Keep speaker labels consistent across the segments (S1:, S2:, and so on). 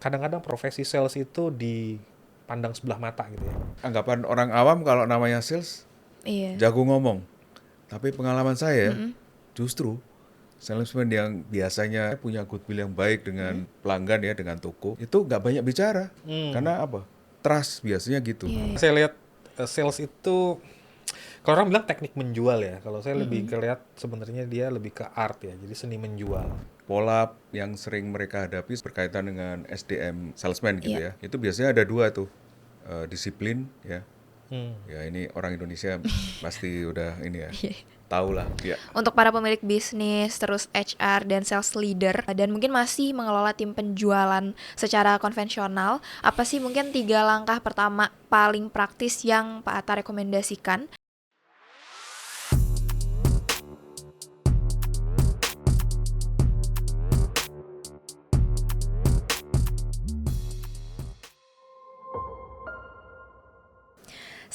S1: kadang-kadang profesi sales itu dipandang sebelah mata gitu ya.
S2: Anggapan orang awam kalau namanya sales
S3: Iya.
S2: jago ngomong. Tapi pengalaman saya
S3: Mm-mm.
S2: justru salesman yang biasanya punya goodwill yang baik dengan pelanggan ya, dengan toko, itu nggak banyak bicara. Karena apa? Trust biasanya gitu.
S3: Iya.
S1: Saya lihat sales itu, kalau orang bilang teknik menjual ya, kalau saya lebih lihat sebenarnya dia lebih ke art ya, jadi seni menjual.
S2: Pola yang sering mereka hadapi berkaitan dengan SDM salesman gitu
S3: Iya.
S2: ya. Itu biasanya ada dua tuh, disiplin ya.
S1: Hmm.
S2: Ya ini orang Indonesia pasti udah ini ya,
S3: Iya.
S2: tahu lah. Ya.
S3: Untuk para pemilik bisnis, terus HR dan sales leader, dan mungkin masih mengelola tim penjualan secara konvensional, apa sih mungkin 3 langkah pertama paling praktis yang Pak Atta rekomendasikan?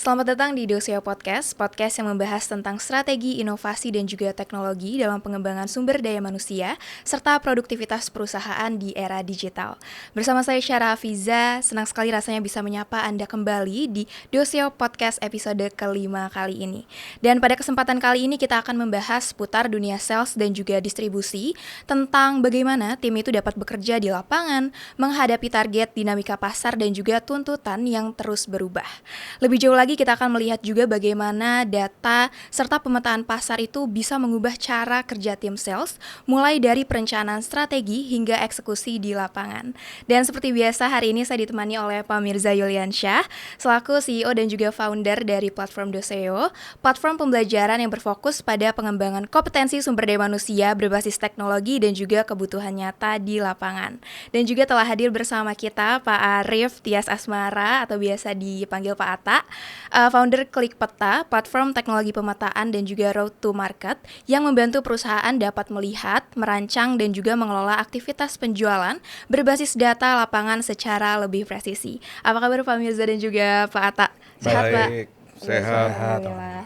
S3: Selamat datang di Doseo Podcast, podcast yang membahas tentang strategi, inovasi, dan juga teknologi dalam pengembangan sumber daya manusia, serta produktivitas perusahaan di era digital. Bersama saya Syara Hafiza, senang sekali rasanya bisa menyapa Anda kembali di Doseo Podcast episode kelima kali ini. Dan pada kesempatan kali ini kita akan membahas seputar dunia sales dan juga distribusi, tentang bagaimana tim itu dapat bekerja di lapangan, menghadapi target, dinamika pasar, dan juga tuntutan yang terus berubah. Lebih jauh lagi kita akan melihat juga bagaimana data serta pemetaan pasar itu bisa mengubah cara kerja tim sales, mulai dari perencanaan strategi hingga eksekusi di lapangan. Dan seperti biasa hari ini saya ditemani oleh Pak Mirza Yuliansyah, selaku CEO dan juga founder dari platform Doseo, platform pembelajaran yang berfokus pada pengembangan kompetensi sumber daya manusia berbasis teknologi dan juga kebutuhan nyata di lapangan. Dan juga telah hadir bersama kita Pak Arif Tias Asmara atau biasa dipanggil Pak Atta, founder Klik Peta, platform teknologi pemetaan dan juga road to market yang membantu perusahaan dapat melihat, merancang dan juga mengelola aktivitas penjualan berbasis data lapangan secara lebih presisi. Apa kabar Pak Mirza dan juga Pak Atta? Sehat Pak?
S2: Baik, sehat.
S3: Alhamdulillah.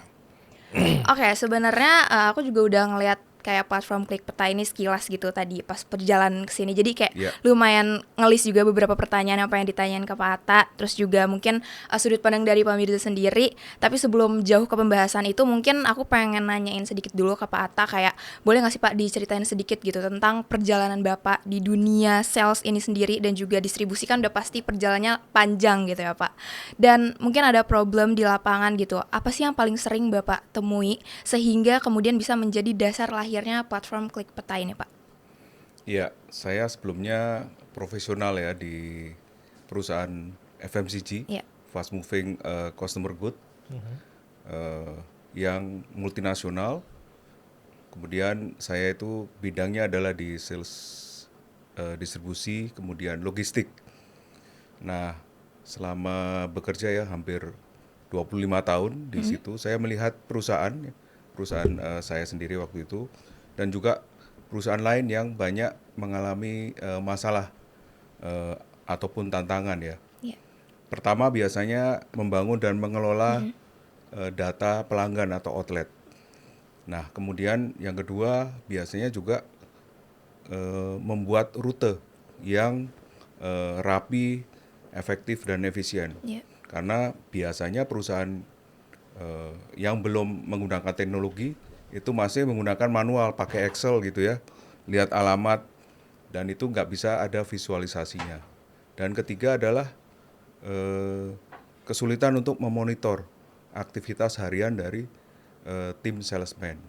S3: Oke, sebenarnya aku juga udah ngeliat kayak platform Klik Peta ini sekilas gitu tadi pas perjalanan ke sini. Jadi kayak
S2: Ya.
S3: lumayan ngelis juga beberapa pertanyaan apa yang ditanyain ke Pak Atta, terus juga mungkin sudut pandang dari Pak Mirza sendiri. Tapi sebelum jauh ke pembahasan itu mungkin aku pengen nanyain sedikit dulu ke Pak Atta, kayak boleh nggak sih Pak diceritain sedikit gitu tentang perjalanan Bapak di dunia sales ini sendiri dan juga distribusi, kan udah pasti perjalanannya panjang gitu ya Pak. Dan mungkin ada problem di lapangan gitu. Apa sih yang paling sering Bapak temui sehingga kemudian bisa menjadi dasar lahirnya platform Klik Peta ini, Pak?
S2: Ya, saya sebelumnya profesional ya di perusahaan FMCG,
S3: Iya.
S2: fast moving consumer good, yang multinasional. Kemudian saya itu bidangnya adalah di sales, distribusi, kemudian logistik. Nah, selama bekerja ya hampir 25 tahun di situ, saya melihat perusahaan saya sendiri waktu itu, dan juga perusahaan lain yang banyak mengalami masalah ataupun tantangan ya.
S3: Iya.
S2: Pertama biasanya membangun dan mengelola data pelanggan atau outlet. Nah, kemudian yang kedua biasanya juga membuat rute yang rapi, efektif dan efisien.
S3: Iya.
S2: Karena biasanya perusahaan yang belum menggunakan teknologi itu masih menggunakan manual, pakai Excel gitu ya, lihat alamat, dan itu nggak bisa ada visualisasinya. Dan ketiga adalah kesulitan untuk memonitor aktivitas harian dari tim salesman.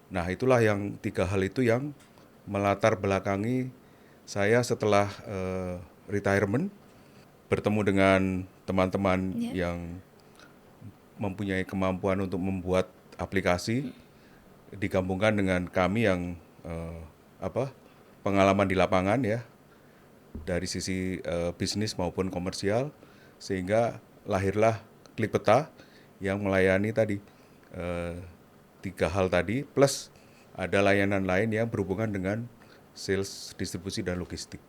S2: Nah, itulah yang 3 hal itu yang melatar belakangi saya setelah retirement, bertemu dengan teman-teman yang mempunyai kemampuan untuk membuat aplikasi, digabungkan dengan kami yang pengalaman di lapangan ya, dari sisi bisnis maupun komersial, sehingga lahirlah Klik Peta yang melayani tadi 3 hal tadi, plus ada layanan lain yang berhubungan dengan sales, distribusi dan logistik.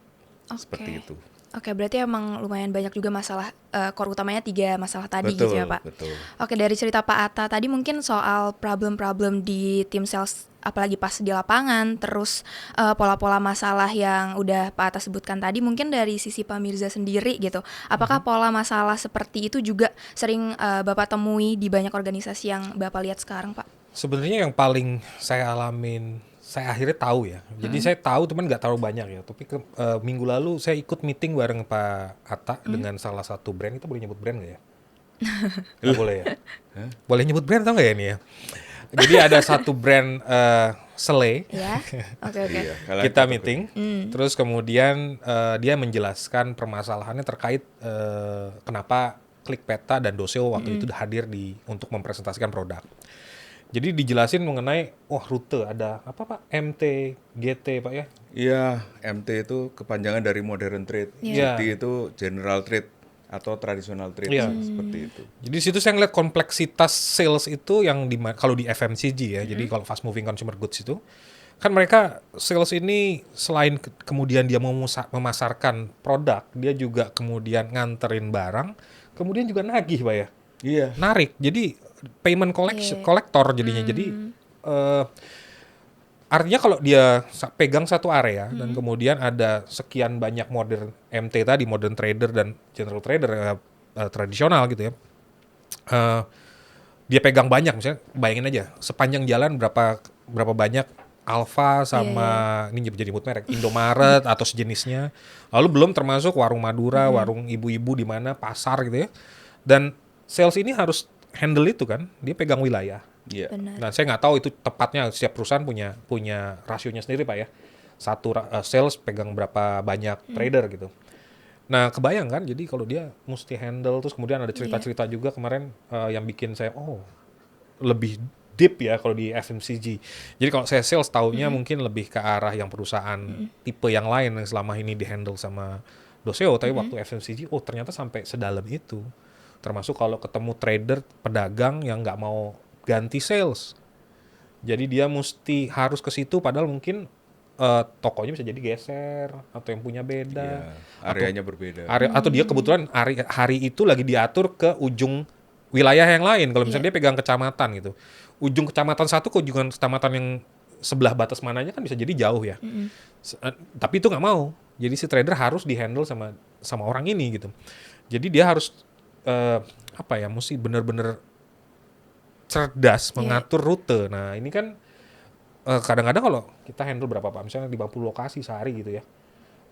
S2: Seperti itu.
S3: Oke, berarti emang lumayan banyak juga masalah, core utamanya 3 masalah tadi gitu ya, Pak?
S2: Betul.
S3: Oke, dari cerita Pak Atta tadi mungkin soal problem-problem di tim sales, apalagi pas di lapangan, terus pola-pola masalah yang udah Pak Atta sebutkan tadi, mungkin dari sisi Pak Mirza sendiri gitu, apakah pola masalah seperti itu juga sering Bapak temui di banyak organisasi yang Bapak lihat sekarang, Pak?
S1: Sebenarnya yang paling saya alamin, saya akhirnya tahu ya. Jadi saya tahu teman nggak terlalu banyak ya. Tapi minggu lalu saya ikut meeting bareng Pak Atta dengan salah satu brand. Itu boleh nyebut brand nggak ya? Nggak boleh ya? Boleh nyebut brand atau nggak ya ini ya? Jadi ada satu brand sele.
S3: Ya, oke.
S2: Iya, kalian
S1: Kita
S2: kategori.
S1: meeting, terus kemudian dia menjelaskan permasalahannya terkait kenapa Klikpeta dan Doseo waktu itu hadir untuk mempresentasikan produk. Jadi dijelasin mengenai rute ada apa Pak? MT, GT Pak ya?
S2: Iya, MT itu kepanjangan dari modern trade.
S1: Iya.
S2: GT itu general trade atau traditional trade
S1: Iya.
S2: seperti itu.
S1: Jadi di situ saya ngeliat kompleksitas sales itu yang kalau di FMCG ya. Jadi kalau fast moving consumer goods itu kan mereka sales ini selain kemudian dia memasarkan produk, dia juga kemudian nganterin barang, kemudian juga nagih Pak ya.
S2: Iya.
S1: Narik. Jadi payment collector jadinya. Jadi artinya kalau dia pegang satu area dan kemudian ada sekian banyak modern MT tadi, modern trader dan general trader tradisional gitu ya. Dia pegang banyak, misalnya bayangin aja sepanjang jalan berapa banyak Alfa sama ini jadi nyebut merek Indomaret atau sejenisnya. Lalu belum termasuk warung Madura, warung ibu-ibu di mana pasar gitu ya. Dan sales ini harus handle itu kan, dia pegang wilayah.
S2: Iya.
S3: Benar.
S1: Nah, saya nggak tahu itu tepatnya setiap perusahaan punya rasionya sendiri Pak ya. Satu sales pegang berapa banyak trader gitu. Nah, kebayang kan, jadi kalau dia mesti handle, terus kemudian ada cerita-cerita juga kemarin yang bikin saya, lebih deep ya kalau di FMCG. Jadi kalau saya sales taunya mungkin lebih ke arah yang perusahaan tipe yang lain yang selama ini di-handle sama Doseo, tapi waktu FMCG, ternyata sampai sedalam itu. Termasuk kalau ketemu trader, pedagang yang nggak mau ganti sales. Jadi dia mesti harus ke situ padahal mungkin tokonya bisa jadi geser atau yang punya beda.
S2: Iya, areanya berbeda.
S1: Atau dia kebetulan hari itu lagi diatur ke ujung wilayah yang lain. Kalau misalnya dia pegang kecamatan gitu. Ujung kecamatan satu ke ujung kecamatan yang sebelah batas mananya kan bisa jadi jauh ya. Tapi itu nggak mau. Jadi si trader harus di-handle sama orang ini gitu. Jadi dia harus mesti benar-benar cerdas mengatur rute. Nah, ini kan kadang-kadang kalau kita handle berapa Pak? Misalnya 50 lokasi sehari gitu ya.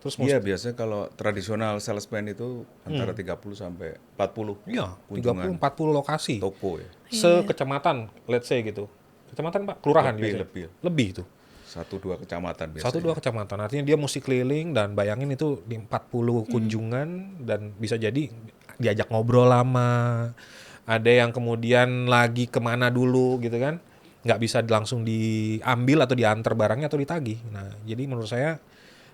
S1: Terus
S2: Iya, biasanya kalau tradisional salesman itu antara 30 sampai 40
S1: iya,
S2: kunjungan
S1: 30-40 lokasi.
S2: toko ya.
S1: Sekecamatan, let's say gitu. Kecamatan Pak, kelurahan biasanya. Lebih itu.
S2: 1-2 kecamatan biasanya.
S1: 1-2 kecamatan. Artinya dia mesti keliling dan bayangin itu di 40 kunjungan dan bisa jadi diajak ngobrol lama. Ada yang kemudian lagi kemana dulu gitu kan. Nggak bisa langsung diambil atau diantar barangnya atau ditagih. Nah, jadi menurut saya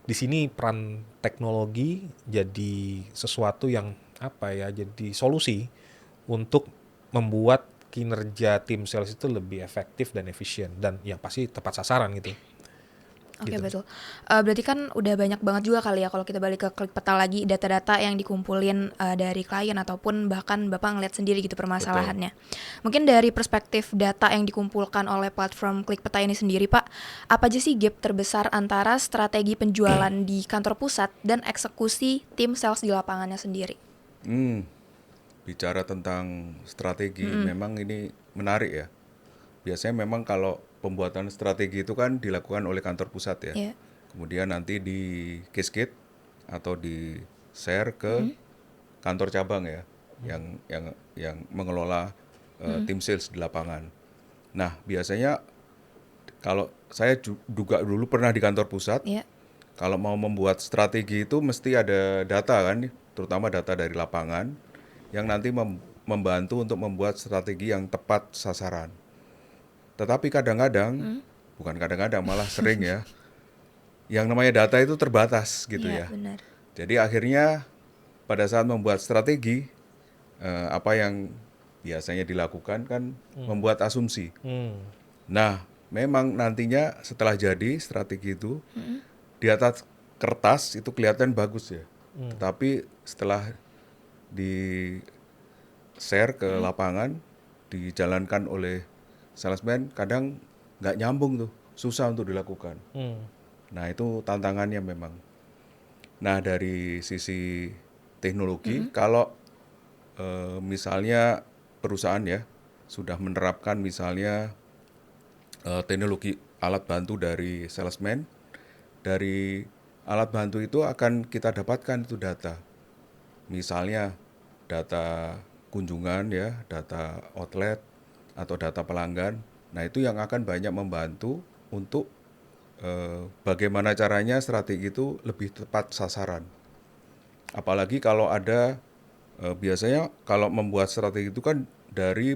S1: di sini peran teknologi jadi sesuatu yang jadi solusi untuk membuat kinerja tim sales itu lebih efektif dan efisien dan yang pasti tepat sasaran gitu.
S3: Oke, betul. Berarti kan udah banyak banget juga kali ya kalau kita balik ke Klikpeta lagi data-data yang dikumpulin dari klien ataupun bahkan Bapak ngeliat sendiri gitu permasalahannya. Mungkin dari perspektif data yang dikumpulkan oleh platform Klikpeta ini sendiri Pak, apa aja sih gap terbesar antara strategi penjualan di kantor pusat dan eksekusi tim sales di lapangannya sendiri?
S2: Bicara tentang strategi, memang ini menarik ya. Biasanya memang kalau pembuatan strategi itu kan dilakukan oleh kantor pusat ya.
S3: Yeah.
S2: Kemudian nanti di cascade atau di share ke kantor cabang ya, yang mengelola tim sales di lapangan. Nah, biasanya kalau saya juga dulu pernah di kantor pusat, kalau mau membuat strategi itu mesti ada data kan, terutama data dari lapangan yang nanti membantu untuk membuat strategi yang tepat sasaran. Tetapi kadang-kadang, bukan kadang-kadang malah sering ya, yang namanya data itu terbatas gitu ya.
S3: Benar.
S2: Jadi akhirnya pada saat membuat strategi, apa yang biasanya dilakukan kan membuat asumsi. Nah, memang nantinya setelah jadi strategi itu, di atas kertas itu kelihatan bagus ya. Tetapi setelah di share ke lapangan, dijalankan oleh salesman, kadang nggak nyambung tuh, susah untuk dilakukan. Nah itu tantangannya memang. Nah dari sisi teknologi, kalau misalnya perusahaan ya sudah menerapkan misalnya teknologi alat bantu dari salesman, dari alat bantu itu akan kita dapatkan itu data. Misalnya data kunjungan ya, data outlet atau data pelanggan. Nah, itu yang akan banyak membantu untuk bagaimana caranya strategi itu lebih tepat sasaran. Apalagi kalau ada biasanya kalau membuat strategi itu kan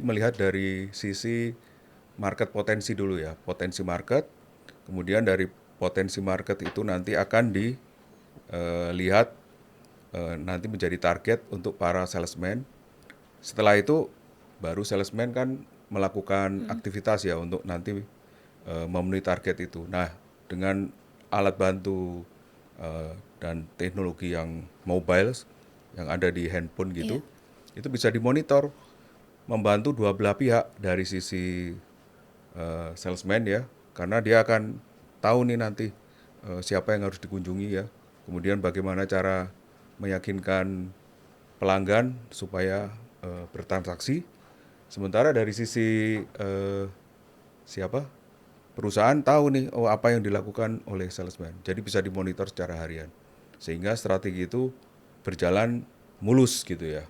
S2: melihat dari sisi market potensi dulu ya, potensi market. Kemudian dari potensi market itu nanti akan dilihat nanti menjadi target untuk para salesman. Setelah itu baru salesman kan melakukan aktivitas ya untuk nanti memenuhi target itu. Nah, dengan alat bantu dan teknologi yang mobile yang ada di handphone gitu, itu bisa dimonitor, membantu dua belah pihak dari sisi salesman ya, karena dia akan tahu nih nanti siapa yang harus dikunjungi ya, kemudian bagaimana cara meyakinkan pelanggan supaya bertransaksi. Sementara dari sisi perusahaan tahu nih apa yang dilakukan oleh salesman. Jadi bisa dimonitor secara harian. Sehingga strategi itu berjalan mulus gitu ya.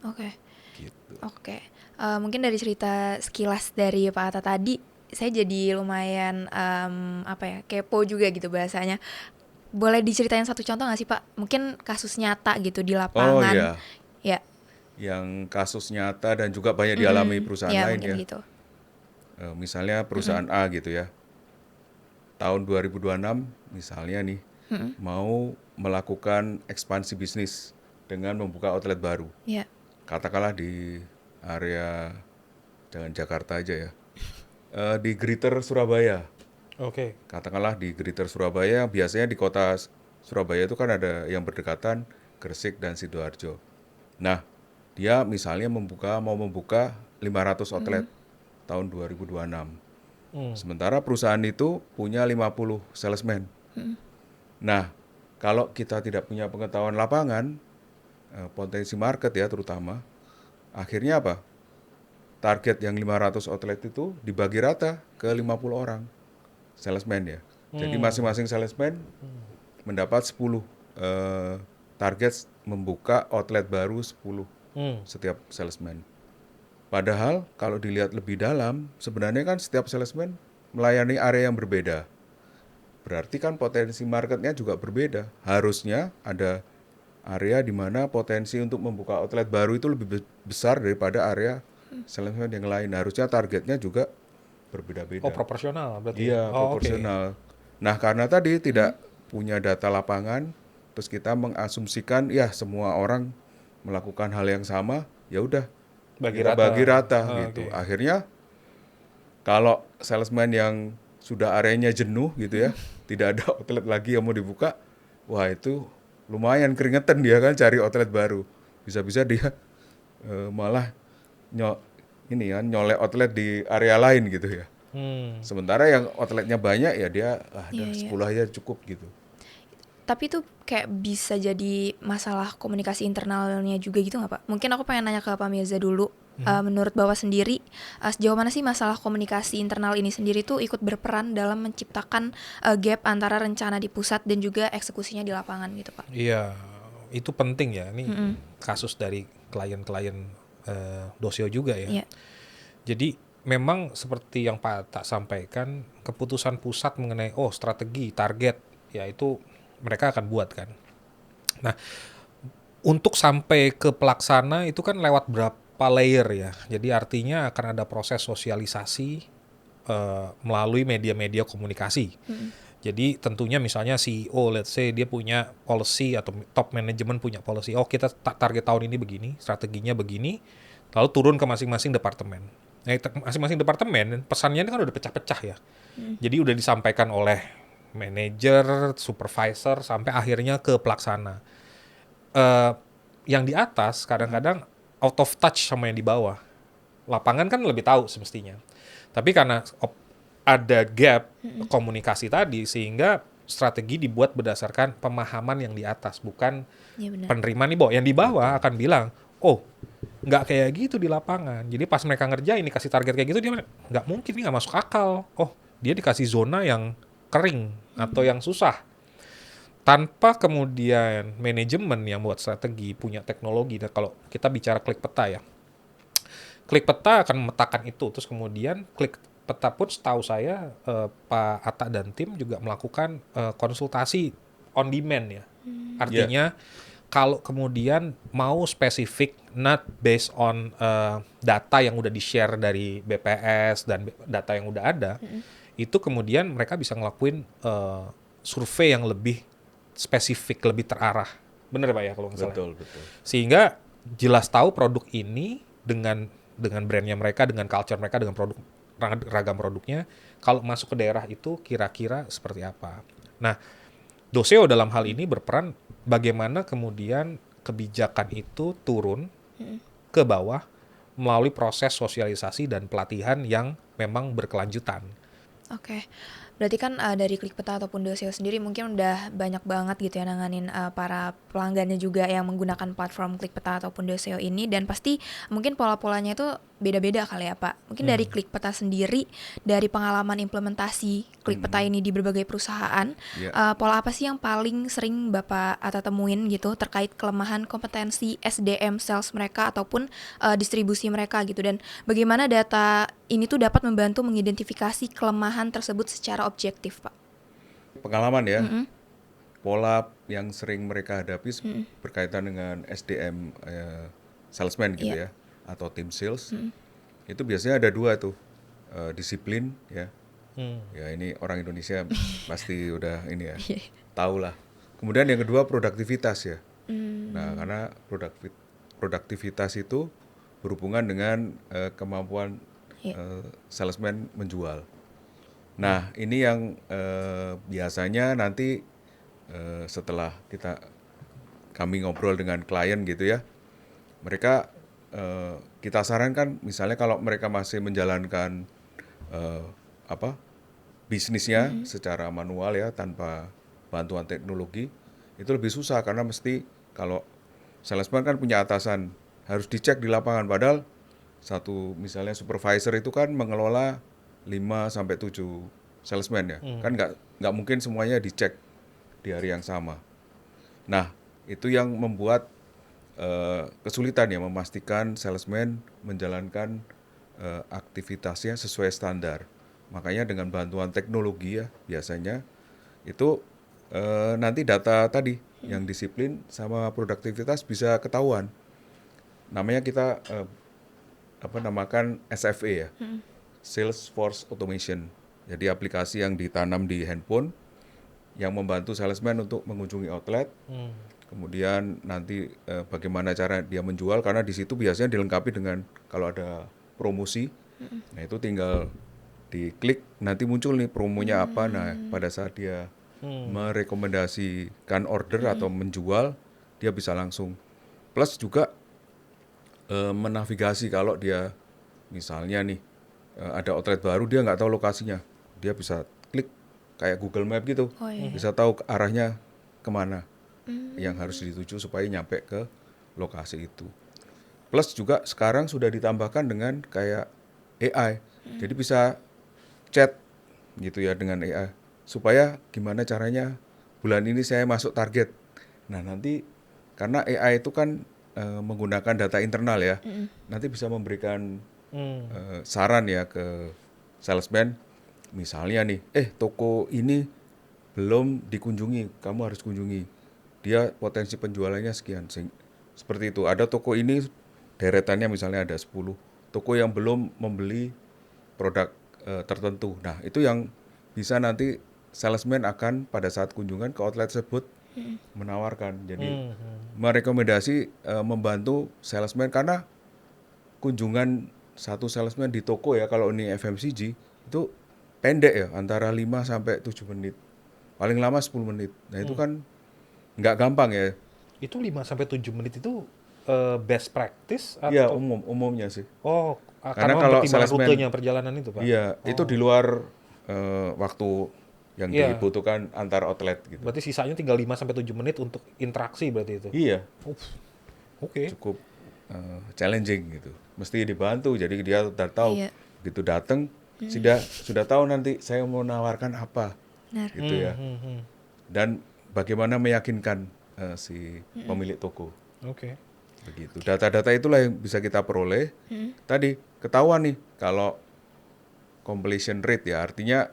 S3: Oke.
S2: Gitu.
S3: Oke. Mungkin dari cerita sekilas dari Pak Atta tadi, saya jadi lumayan kepo juga gitu bahasanya. Boleh diceritain satu contoh nggak sih Pak? Mungkin kasus nyata gitu di lapangan.
S2: Oh iya.
S3: Ya.
S2: Yang kasus nyata dan juga banyak dialami perusahaan lain
S3: mungkin
S2: ya.
S3: gitu.
S2: Misalnya perusahaan A gitu ya. Tahun 2026 misalnya nih mau melakukan ekspansi bisnis dengan membuka outlet baru.
S3: Ya.
S2: Katakanlah di area jangan Jakarta aja ya. Di Greater Surabaya.
S1: Oke.
S2: Katakanlah di Greater Surabaya, biasanya di kota Surabaya itu kan ada yang berdekatan Gresik dan Sidoarjo. Nah, dia misalnya mau membuka 500 outlet tahun 2026. Sementara perusahaan itu punya 50 salesman. Nah, kalau kita tidak punya pengetahuan lapangan, potensi market ya terutama, akhirnya apa? Target yang 500 outlet itu dibagi rata ke 50 orang salesman ya. Jadi masing-masing salesman mendapat 10 target membuka outlet baru 10 setiap salesman. Padahal kalau dilihat lebih dalam, sebenarnya kan setiap salesman melayani area yang berbeda. Berarti kan potensi marketnya juga berbeda. Harusnya ada area di mana potensi untuk membuka outlet baru itu lebih besar daripada area salesman yang lain. Harusnya targetnya juga berbeda-beda.
S1: Oh, proporsional berarti.
S2: Iya, proporsional. Nah, karena tadi tidak punya data lapangan, terus kita mengasumsikan ya semua orang melakukan hal yang sama, ya udah kita bagi rata gitu. Akhirnya kalau salesman yang sudah areanya jenuh gitu ya, tidak ada outlet lagi yang mau dibuka, wah itu lumayan keringetan dia kan cari outlet baru. Bisa-bisa dia malah nyolek outlet di area lain gitu ya. Sementara yang outletnya banyak ya dia 10 aja cukup gitu.
S3: Tapi itu kayak bisa jadi masalah komunikasi internalnya juga gitu nggak Pak? Mungkin aku pengen nanya ke Pak Mirza dulu. Menurut Bapak sendiri, sejauh mana sih masalah komunikasi internal ini sendiri tuh ikut berperan dalam menciptakan gap antara rencana di pusat dan juga eksekusinya di lapangan gitu Pak?
S1: Iya, itu penting ya. Ini kasus dari klien-klien Dosio juga ya. Jadi memang seperti yang Pak Tak sampaikan, keputusan pusat mengenai strategi, target, ya itu mereka akan buat kan. Nah, untuk sampai ke pelaksana itu kan lewat berapa layer ya. Jadi artinya akan ada proses sosialisasi melalui media-media komunikasi. Jadi tentunya misalnya CEO, let's say dia punya policy atau top management punya policy. Oh kita target tahun ini begini, strateginya begini, lalu turun ke masing-masing departemen. Nah, masing-masing departemen pesannya ini kan udah pecah-pecah ya. Jadi udah disampaikan oleh manajer, supervisor, sampai akhirnya ke pelaksana. eh, yang di atas kadang-kadang out of touch sama yang di bawah. Lapangan kan lebih tahu semestinya. Tapi karena ada gap komunikasi tadi, sehingga strategi dibuat berdasarkan pemahaman yang di atas, bukan
S3: Iya benar.
S1: penerima nih, Bo. Yang di bawah akan bilang, oh, nggak kayak gitu di lapangan. Jadi pas mereka ngerjain, dikasih target kayak gitu, dia nggak mungkin, ini nggak masuk akal. Oh, dia dikasih zona yang kering atau yang susah. Tanpa kemudian manajemen yang buat strategi, punya teknologi. Dan kalau kita bicara klik peta ya, klik peta akan memetakan itu. Terus kemudian klik peta pun setahu saya Pak Atta dan tim juga melakukan konsultasi on demand ya. Artinya kalau kemudian mau spesifik, not based on data yang udah di-share dari BPS dan data yang udah ada, itu kemudian mereka bisa ngelakuin survei yang lebih spesifik, lebih terarah. Bener Pak ya kalau nggak salah?
S2: Betul.
S1: Sehingga jelas tahu produk ini dengan brandnya mereka, dengan culture mereka, dengan produk ragam produknya, kalau masuk ke daerah itu kira-kira seperti apa. Nah, Doceo dalam hal ini berperan bagaimana kemudian kebijakan itu turun ke bawah melalui proses sosialisasi dan pelatihan yang memang berkelanjutan.
S3: Oke. Berarti kan dari Klik Peta ataupun Doceo sendiri mungkin udah banyak banget gitu ya nanganin para pelanggannya juga yang menggunakan platform Klik Peta ataupun Doceo ini, dan pasti mungkin pola-polanya itu beda-beda kali ya Pak. Mungkin dari Klik Peta sendiri, dari pengalaman implementasi Klik Peta ini di berbagai perusahaan, pola apa sih yang paling sering Bapak Atta temuin gitu terkait kelemahan kompetensi SDM sales mereka ataupun distribusi mereka gitu, dan bagaimana data ini tuh dapat membantu mengidentifikasi kelemahan tersebut secara objektif, Pak?
S2: Pengalaman ya, pola yang sering mereka hadapi berkaitan dengan SDM salesman gitu ya, atau tim sales, itu biasanya ada dua tuh, disiplin ya, ya ini orang Indonesia pasti udah ini ya, tahu lah. Kemudian yang kedua produktivitas ya, nah karena produktivitas itu berhubungan dengan kemampuan salesman menjual. Nah, ini yang biasanya nanti setelah kami ngobrol dengan klien gitu ya, mereka kita sarankan misalnya kalau mereka masih menjalankan bisnisnya secara manual ya, tanpa bantuan teknologi, itu lebih susah karena mesti kalau salesman kan punya atasan, harus dicek di lapangan, padahal satu misalnya supervisor itu kan mengelola 5 sampai 7 salesman ya. Kan nggak mungkin semuanya dicek di hari yang sama. Nah, itu yang membuat kesulitan ya memastikan salesman menjalankan aktivitasnya sesuai standar. Makanya dengan bantuan teknologi ya biasanya itu nanti data tadi yang disiplin sama produktivitas bisa ketahuan. Namanya kita namakan SFA ya, Salesforce Automation. Jadi aplikasi yang ditanam di handphone yang membantu salesman untuk mengunjungi outlet. Kemudian nanti bagaimana cara dia menjual, karena di situ biasanya dilengkapi dengan kalau ada promosi. Nah, itu tinggal diklik nanti muncul nih promonya apa. Nah, pada saat dia merekomendasikan order atau menjual, dia bisa langsung. Plus juga menavigasi kalau dia misalnya nih ada outlet baru, dia nggak tahu lokasinya, dia bisa klik kayak Google Map gitu, bisa tahu arahnya kemana yang harus dituju supaya nyampe ke lokasi itu. Plus juga sekarang sudah ditambahkan dengan kayak AI, jadi bisa chat gitu ya dengan AI, supaya gimana caranya bulan ini saya masuk target. Nah nanti karena AI itu kan menggunakan data internal ya, nanti bisa memberikan saran ya ke salesman, misalnya nih, toko ini belum dikunjungi, kamu harus kunjungi, dia potensi penjualannya sekian. Seperti itu, ada toko ini deretannya misalnya ada 10 toko yang belum membeli produk tertentu. Nah itu yang bisa nanti salesman akan pada saat kunjungan ke outlet tersebut menawarkan, jadi merekomendasi, membantu salesman, karena kunjungan satu salesman di toko ya kalau ini FMCG itu pendek ya, antara 5 sampai 7 menit, paling lama 10 menit. Nah itu kan nggak gampang ya
S1: Itu 5 sampai 7 menit itu best practice
S2: Iya,
S1: atau
S2: umumnya sih.
S1: karena
S2: Karena kalau
S1: mempertimbangkan
S2: salesman,
S1: rutenya perjalanan itu, Pak?
S2: iya, itu di luar waktu yang
S1: Iya,
S2: dibutuhkan antar outlet gitu.
S1: berarti sisanya tinggal 5 sampai 7 menit untuk interaksi berarti itu.
S2: Iya,
S1: Uff, oke.
S2: cukup challenging gitu. Mesti dibantu, jadi dia udah tahu
S3: Iya.
S2: gitu datang sudah tahu nanti saya mau menawarkan apa
S3: Benar.
S2: gitu ya. Dan bagaimana meyakinkan si pemilik toko.
S1: Oke.
S2: Begitu. Data-data itulah yang bisa kita peroleh. Tadi ketahuan nih kalau completion rate ya, artinya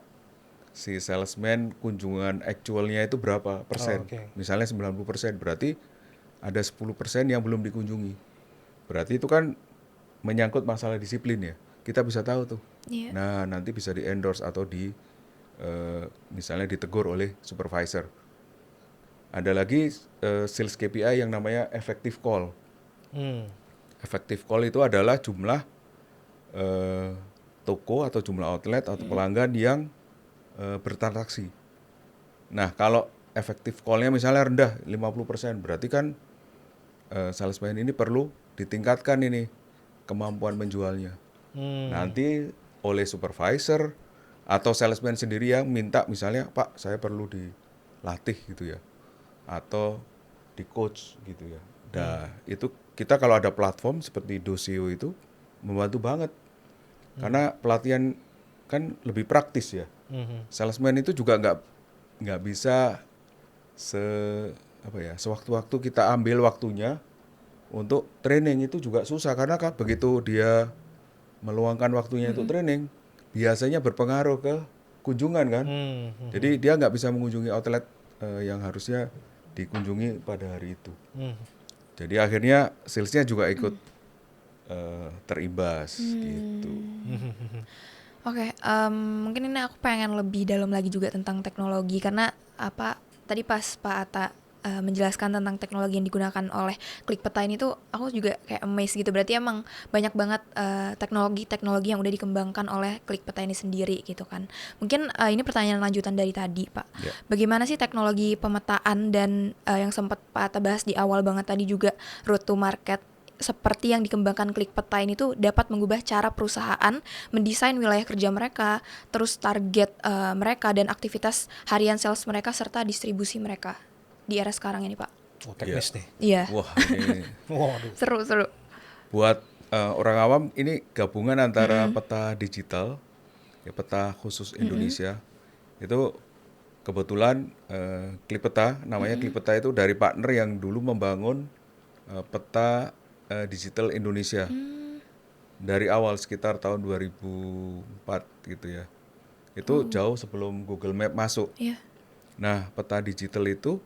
S2: si salesman kunjungan actualnya itu berapa persen.
S1: Oke.
S2: Misalnya 90%, berarti ada 10% yang belum dikunjungi. Berarti itu kan menyangkut masalah disiplin ya. Kita bisa tahu tuh.
S3: Iya.
S2: Nah, nanti bisa di-endorse atau misalnya ditegur oleh supervisor. Ada lagi sales KPI yang namanya effective call.
S1: Hmm.
S2: Effective call itu adalah jumlah toko atau jumlah outlet atau pelanggan yang bertransaksi. Nah, kalau effective call-nya misalnya rendah 50%, berarti kan salesman ini perlu ditingkatkan ini kemampuan menjualnya. Nanti oleh supervisor atau salesman sendiri yang minta misalnya, Pak, saya perlu dilatih gitu ya. Atau di coach gitu ya. Nah, itu kita kalau ada platform seperti Doseo itu membantu banget. Karena pelatihan kan lebih praktis ya. Salesman itu juga nggak bisa sewaktu-waktu kita ambil waktunya untuk training, itu juga susah karena kan begitu dia meluangkan waktunya untuk training biasanya berpengaruh ke kunjungan kan. Jadi dia nggak bisa mengunjungi outlet yang harusnya dikunjungi pada hari itu. Jadi akhirnya salesnya juga ikut terimbas gitu.
S3: Oke, mungkin ini aku pengen lebih dalam lagi juga tentang teknologi karena tadi pas Pak Atta menjelaskan tentang teknologi yang digunakan oleh Klikpeta ini tuh aku juga kayak amazed gitu. Berarti emang banyak banget teknologi-teknologi yang udah dikembangkan oleh Klikpeta ini sendiri gitu kan. Mungkin ini pertanyaan lanjutan dari tadi, Pak.
S2: Ya.
S3: Bagaimana sih teknologi pemetaan dan yang sempat Pak Atta bahas di awal banget tadi juga route to market seperti yang dikembangkan Klikpeta ini tuh dapat mengubah cara perusahaan mendesain wilayah kerja mereka, terus target mereka dan aktivitas harian sales mereka serta distribusi mereka di era sekarang ini, Pak.
S1: Oh, teknis nih.
S3: Iya.
S2: Wah, ini
S1: Waduh.
S3: Seru.
S2: buat orang awam ini gabungan antara peta digital, ya peta khusus Indonesia. Itu kebetulan Klikpeta, namanya Klikpeta itu dari partner yang dulu membangun peta digital Indonesia. Dari awal sekitar tahun 2004 gitu ya. Itu jauh sebelum Google Map masuk.
S3: Iya.
S2: Nah, peta digital itu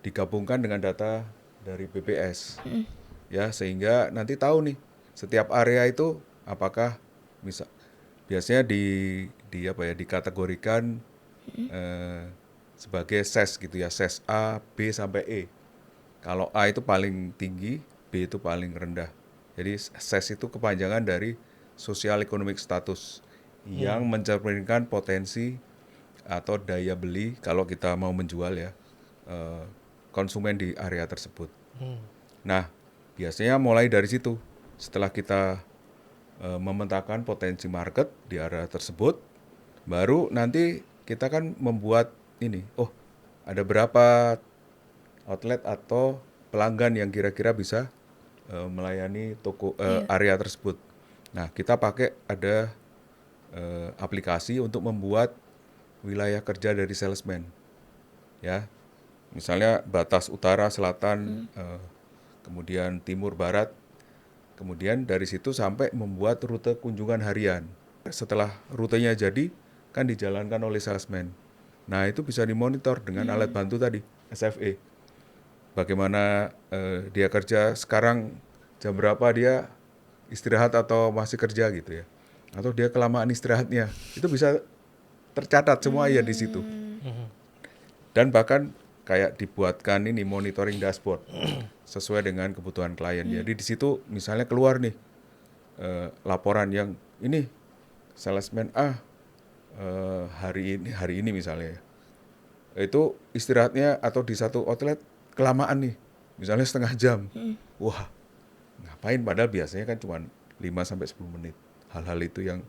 S2: digabungkan dengan data dari BPS. Ya, sehingga nanti tahu nih setiap area itu apakah biasanya dikategorikan sebagai SES gitu ya, SES A, B sampai E. Kalau A itu paling tinggi, B itu paling rendah. Jadi SES itu kepanjangan dari Social Economic Status yang mencerminkan potensi atau daya beli kalau kita mau menjual ya konsumen di area tersebut. Nah, biasanya mulai dari situ. Setelah kita memetakan potensi market di area tersebut, baru nanti kita kan membuat ini. Oh, ada berapa outlet atau pelanggan yang kira-kira bisa melayani toko area tersebut. Nah, kita pakai ada aplikasi untuk membuat wilayah kerja dari salesman. Ya, misalnya batas utara, selatan, kemudian timur, barat. Kemudian dari situ sampai membuat rute kunjungan harian. Setelah rutenya jadi, kan dijalankan oleh salesman. Nah, itu bisa dimonitor dengan alat bantu tadi, SFE. Bagaimana dia kerja sekarang, jam berapa dia istirahat atau masih kerja gitu ya. Atau dia kelamaan istirahatnya. Itu bisa tercatat semua ya di situ. Dan bahkan kayak dibuatkan ini monitoring dashboard sesuai dengan kebutuhan klien. Jadi di situ misalnya keluar nih laporan yang ini salesman A hari ini misalnya. Itu istirahatnya atau di satu outlet kelamaan nih, misalnya setengah jam. Wah, ngapain? Padahal biasanya kan cuma 5-10 menit. Hal-hal itu yang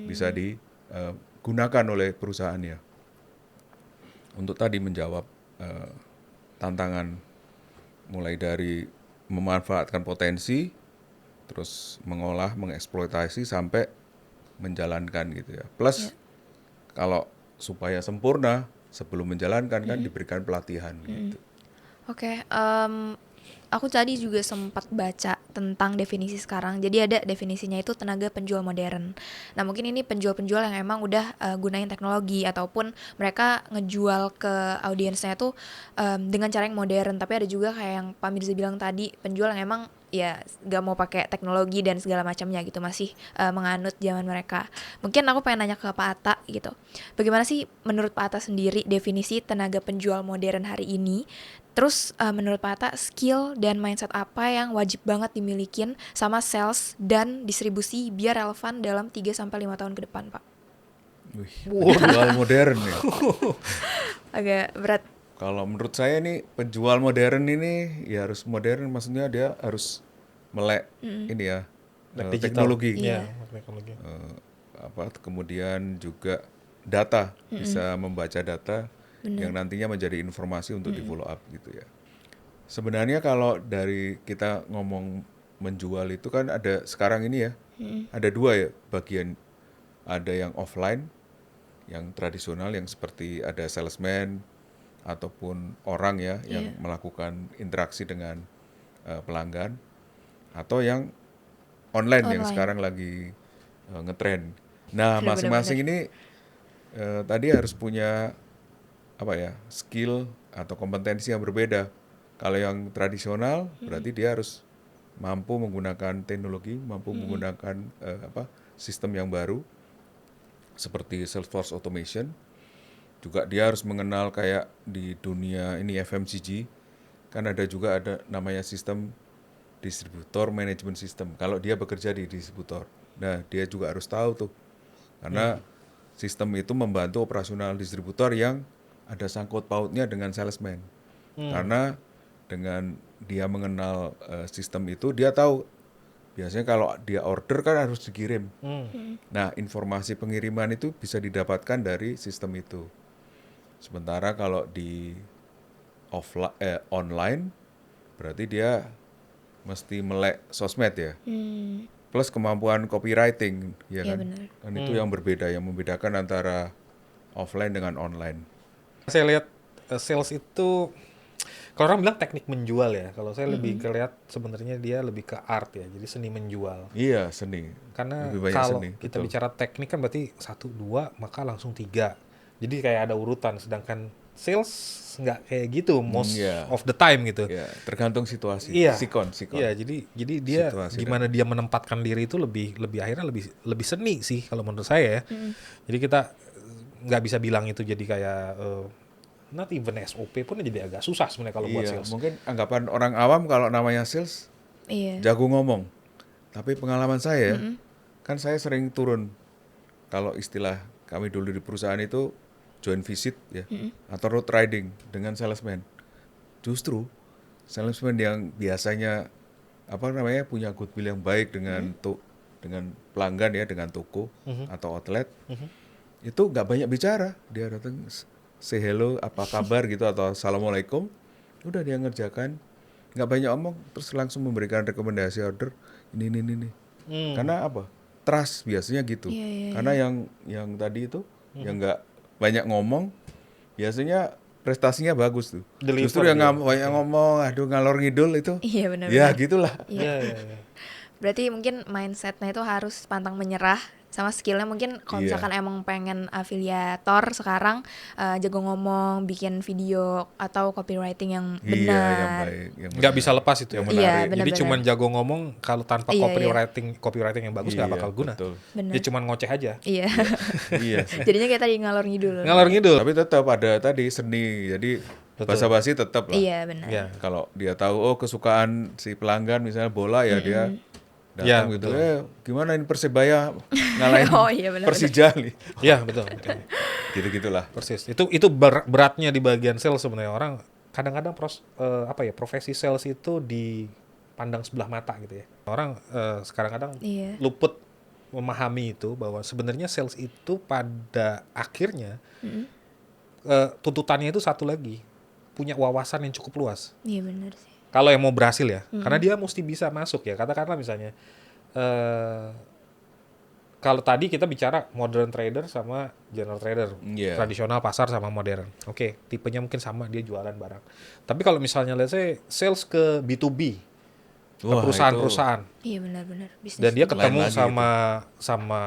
S2: bisa digunakan oleh perusahaan ya. Untuk tadi menjawab tantangan mulai dari memanfaatkan potensi, terus mengolah, mengeksploitasi sampai menjalankan gitu ya. Plus kalau supaya sempurna sebelum menjalankan kan diberikan pelatihan gitu.
S3: Oke, aku tadi juga sempat baca tentang definisi sekarang. Jadi ada definisinya itu tenaga penjual modern. Nah mungkin ini penjual-penjual yang emang udah gunain teknologi ataupun mereka ngejual ke audiensnya tuh dengan cara yang modern. Tapi ada juga kayak yang Pak Mirza bilang tadi, penjual yang emang ya gak mau pakai teknologi dan segala macamnya gitu, masih menganut zaman mereka. Mungkin aku pengen nanya ke Pak Atta gitu. Bagaimana sih menurut Pak Atta sendiri definisi tenaga penjual modern hari ini? Terus menurut Pak Atta skill dan mindset apa yang wajib banget dimilikin sama sales dan distribusi biar relevan dalam 3-5 tahun ke depan, Pak?
S2: Wih, penjual modern ya.
S3: Agak berat.
S2: Kalau menurut saya nih penjual modern ini ya harus modern, maksudnya dia harus melek ini ya
S1: Digital.
S2: teknologi.
S3: Iya.
S1: Teknologi.
S2: Kemudian juga data, bisa membaca data yang nantinya menjadi informasi untuk di follow up gitu ya. Sebenarnya kalau dari kita ngomong menjual itu kan ada sekarang ini ya, ada dua ya bagian. Ada yang offline, yang tradisional, yang seperti ada salesman ataupun orang ya yang melakukan interaksi dengan pelanggan, atau yang online yang sekarang lagi ngetrend. Nah, masing-masing ini tadi harus punya apa ya, skill atau kompetensi yang berbeda. Kalau yang tradisional berarti dia harus mampu menggunakan teknologi, mampu menggunakan sistem yang baru seperti Salesforce Automation. Juga dia harus mengenal kayak di dunia ini FMCG kan ada namanya sistem distributor management system. Kalau dia bekerja di distributor, nah dia juga harus tahu tuh, karena sistem itu membantu operasional distributor yang ada sangkut pautnya dengan salesman. Karena dengan dia mengenal sistem itu, dia tahu biasanya kalau dia order kan harus dikirim. Nah, informasi pengiriman itu bisa didapatkan dari sistem itu. Sementara kalau di online, berarti dia mesti melek sosmed ya. Plus kemampuan copywriting, ya kan?
S3: benar.
S2: Kan itu yang berbeda, yang membedakan antara offline dengan online.
S1: Saya lihat sales itu, kalau orang bilang teknik menjual ya, kalau saya lebih lihat sebenarnya dia lebih ke art ya, jadi seni menjual.
S2: Iya, seni.
S1: Karena
S2: Lebih banyak
S1: kalau
S2: seni,
S1: kita
S2: betul.
S1: bicara teknik kan berarti 1, 2, maka langsung 3. Jadi kayak ada urutan, sedangkan sales nggak kayak gitu most
S2: Iya.
S1: of the time gitu.
S2: Ya, tergantung situasi.
S1: Iya.
S2: Sikon.
S1: Iya, jadi dia
S2: Situasi
S1: gimana dia menempatkan diri itu lebih akhirnya lebih seni sih kalau menurut saya ya. Jadi kita nggak bisa bilang itu jadi kayak not even SOP pun jadi agak susah sebenarnya kalau buat
S2: Iya,
S1: sales.
S2: mungkin anggapan orang awam kalau namanya sales
S3: Iya.
S2: jago ngomong. Tapi pengalaman saya, kan saya sering turun. Kalau istilah kami dulu di perusahaan itu joint visit ya, atau road riding dengan salesman. Justru salesman yang biasanya punya goodwill yang baik dengan dengan pelanggan ya, dengan toko atau outlet, itu nggak banyak bicara. Dia datang say hello, apa kabar gitu, atau assalamualaikum, udah dia ngerjakan, nggak banyak omong, terus langsung memberikan rekomendasi order ini. Karena apa? Trust biasanya gitu. Karena yang tadi itu yang nggak banyak ngomong, biasanya prestasinya bagus tuh.
S1: Deliver
S2: Justru yang
S1: dia.
S2: banyak ngomong, aduh ngalor ngidul itu,
S3: Iya benar.
S2: ya gitulah.
S1: Iya.
S3: Berarti mungkin mindsetnya itu harus pantang menyerah, sama skillnya mungkin kalau
S2: Iya.
S3: misalkan emang pengen afiliator sekarang jago ngomong, bikin video atau copywriting yang
S2: Iya, yang
S3: benar.
S2: baik, yang
S1: Nggak
S2: benar.
S1: bisa lepas itu ya.
S2: Yang
S3: Iya,
S2: menarik.
S1: Jadi
S3: benar-benar.
S1: cuman jago ngomong kalau tanpa
S3: Iya,
S1: copywriting yang bagus nggak
S2: Iya,
S1: bakal guna.
S2: betul.
S3: Benar.
S1: Dia cuman ngoceh aja.
S3: Iya.
S2: Iya sih.
S3: Jadinya kayak tadi ngalor ngidul.
S1: Ngalor ngidul.
S2: Tapi tetap ada tadi seni, jadi
S1: Betul.
S2: basa-basi tetap lah.
S3: Iya benar.
S1: Iya.
S2: Kalau dia tahu kesukaan si pelanggan misalnya bola ya dia datang
S1: Ya,
S2: gitu,
S1: betul.
S2: gimana ini Persebaya ngalahin
S3: Oh, iya, benar-benar.
S2: Persija nih.
S1: Iya betul.
S2: Gitu-gitulah.
S1: Persis. Itu beratnya di bagian sales sebenarnya, orang kadang-kadang profesi sales itu dipandang sebelah mata gitu ya. Orang sekarang kadang
S3: Iya.
S1: luput memahami itu bahwa sebenarnya sales itu pada akhirnya tuntutannya itu satu lagi, punya wawasan yang cukup luas.
S3: Iya benar sih.
S1: Kalau yang mau berhasil ya, karena dia mesti bisa masuk ya. Katakanlah misalnya, kalau tadi kita bicara modern trader sama general trader,
S2: Iya.
S1: tradisional pasar sama modern. Oke, tipenya mungkin sama, dia jualan barang. Tapi kalau misalnya let's say sales ke B2B, ke
S2: Wah,
S1: perusahaan-perusahaan,
S3: Iya benar-benar. Bisnis
S1: dan dia
S3: juga.
S1: ketemu
S2: Lain lagi
S1: sama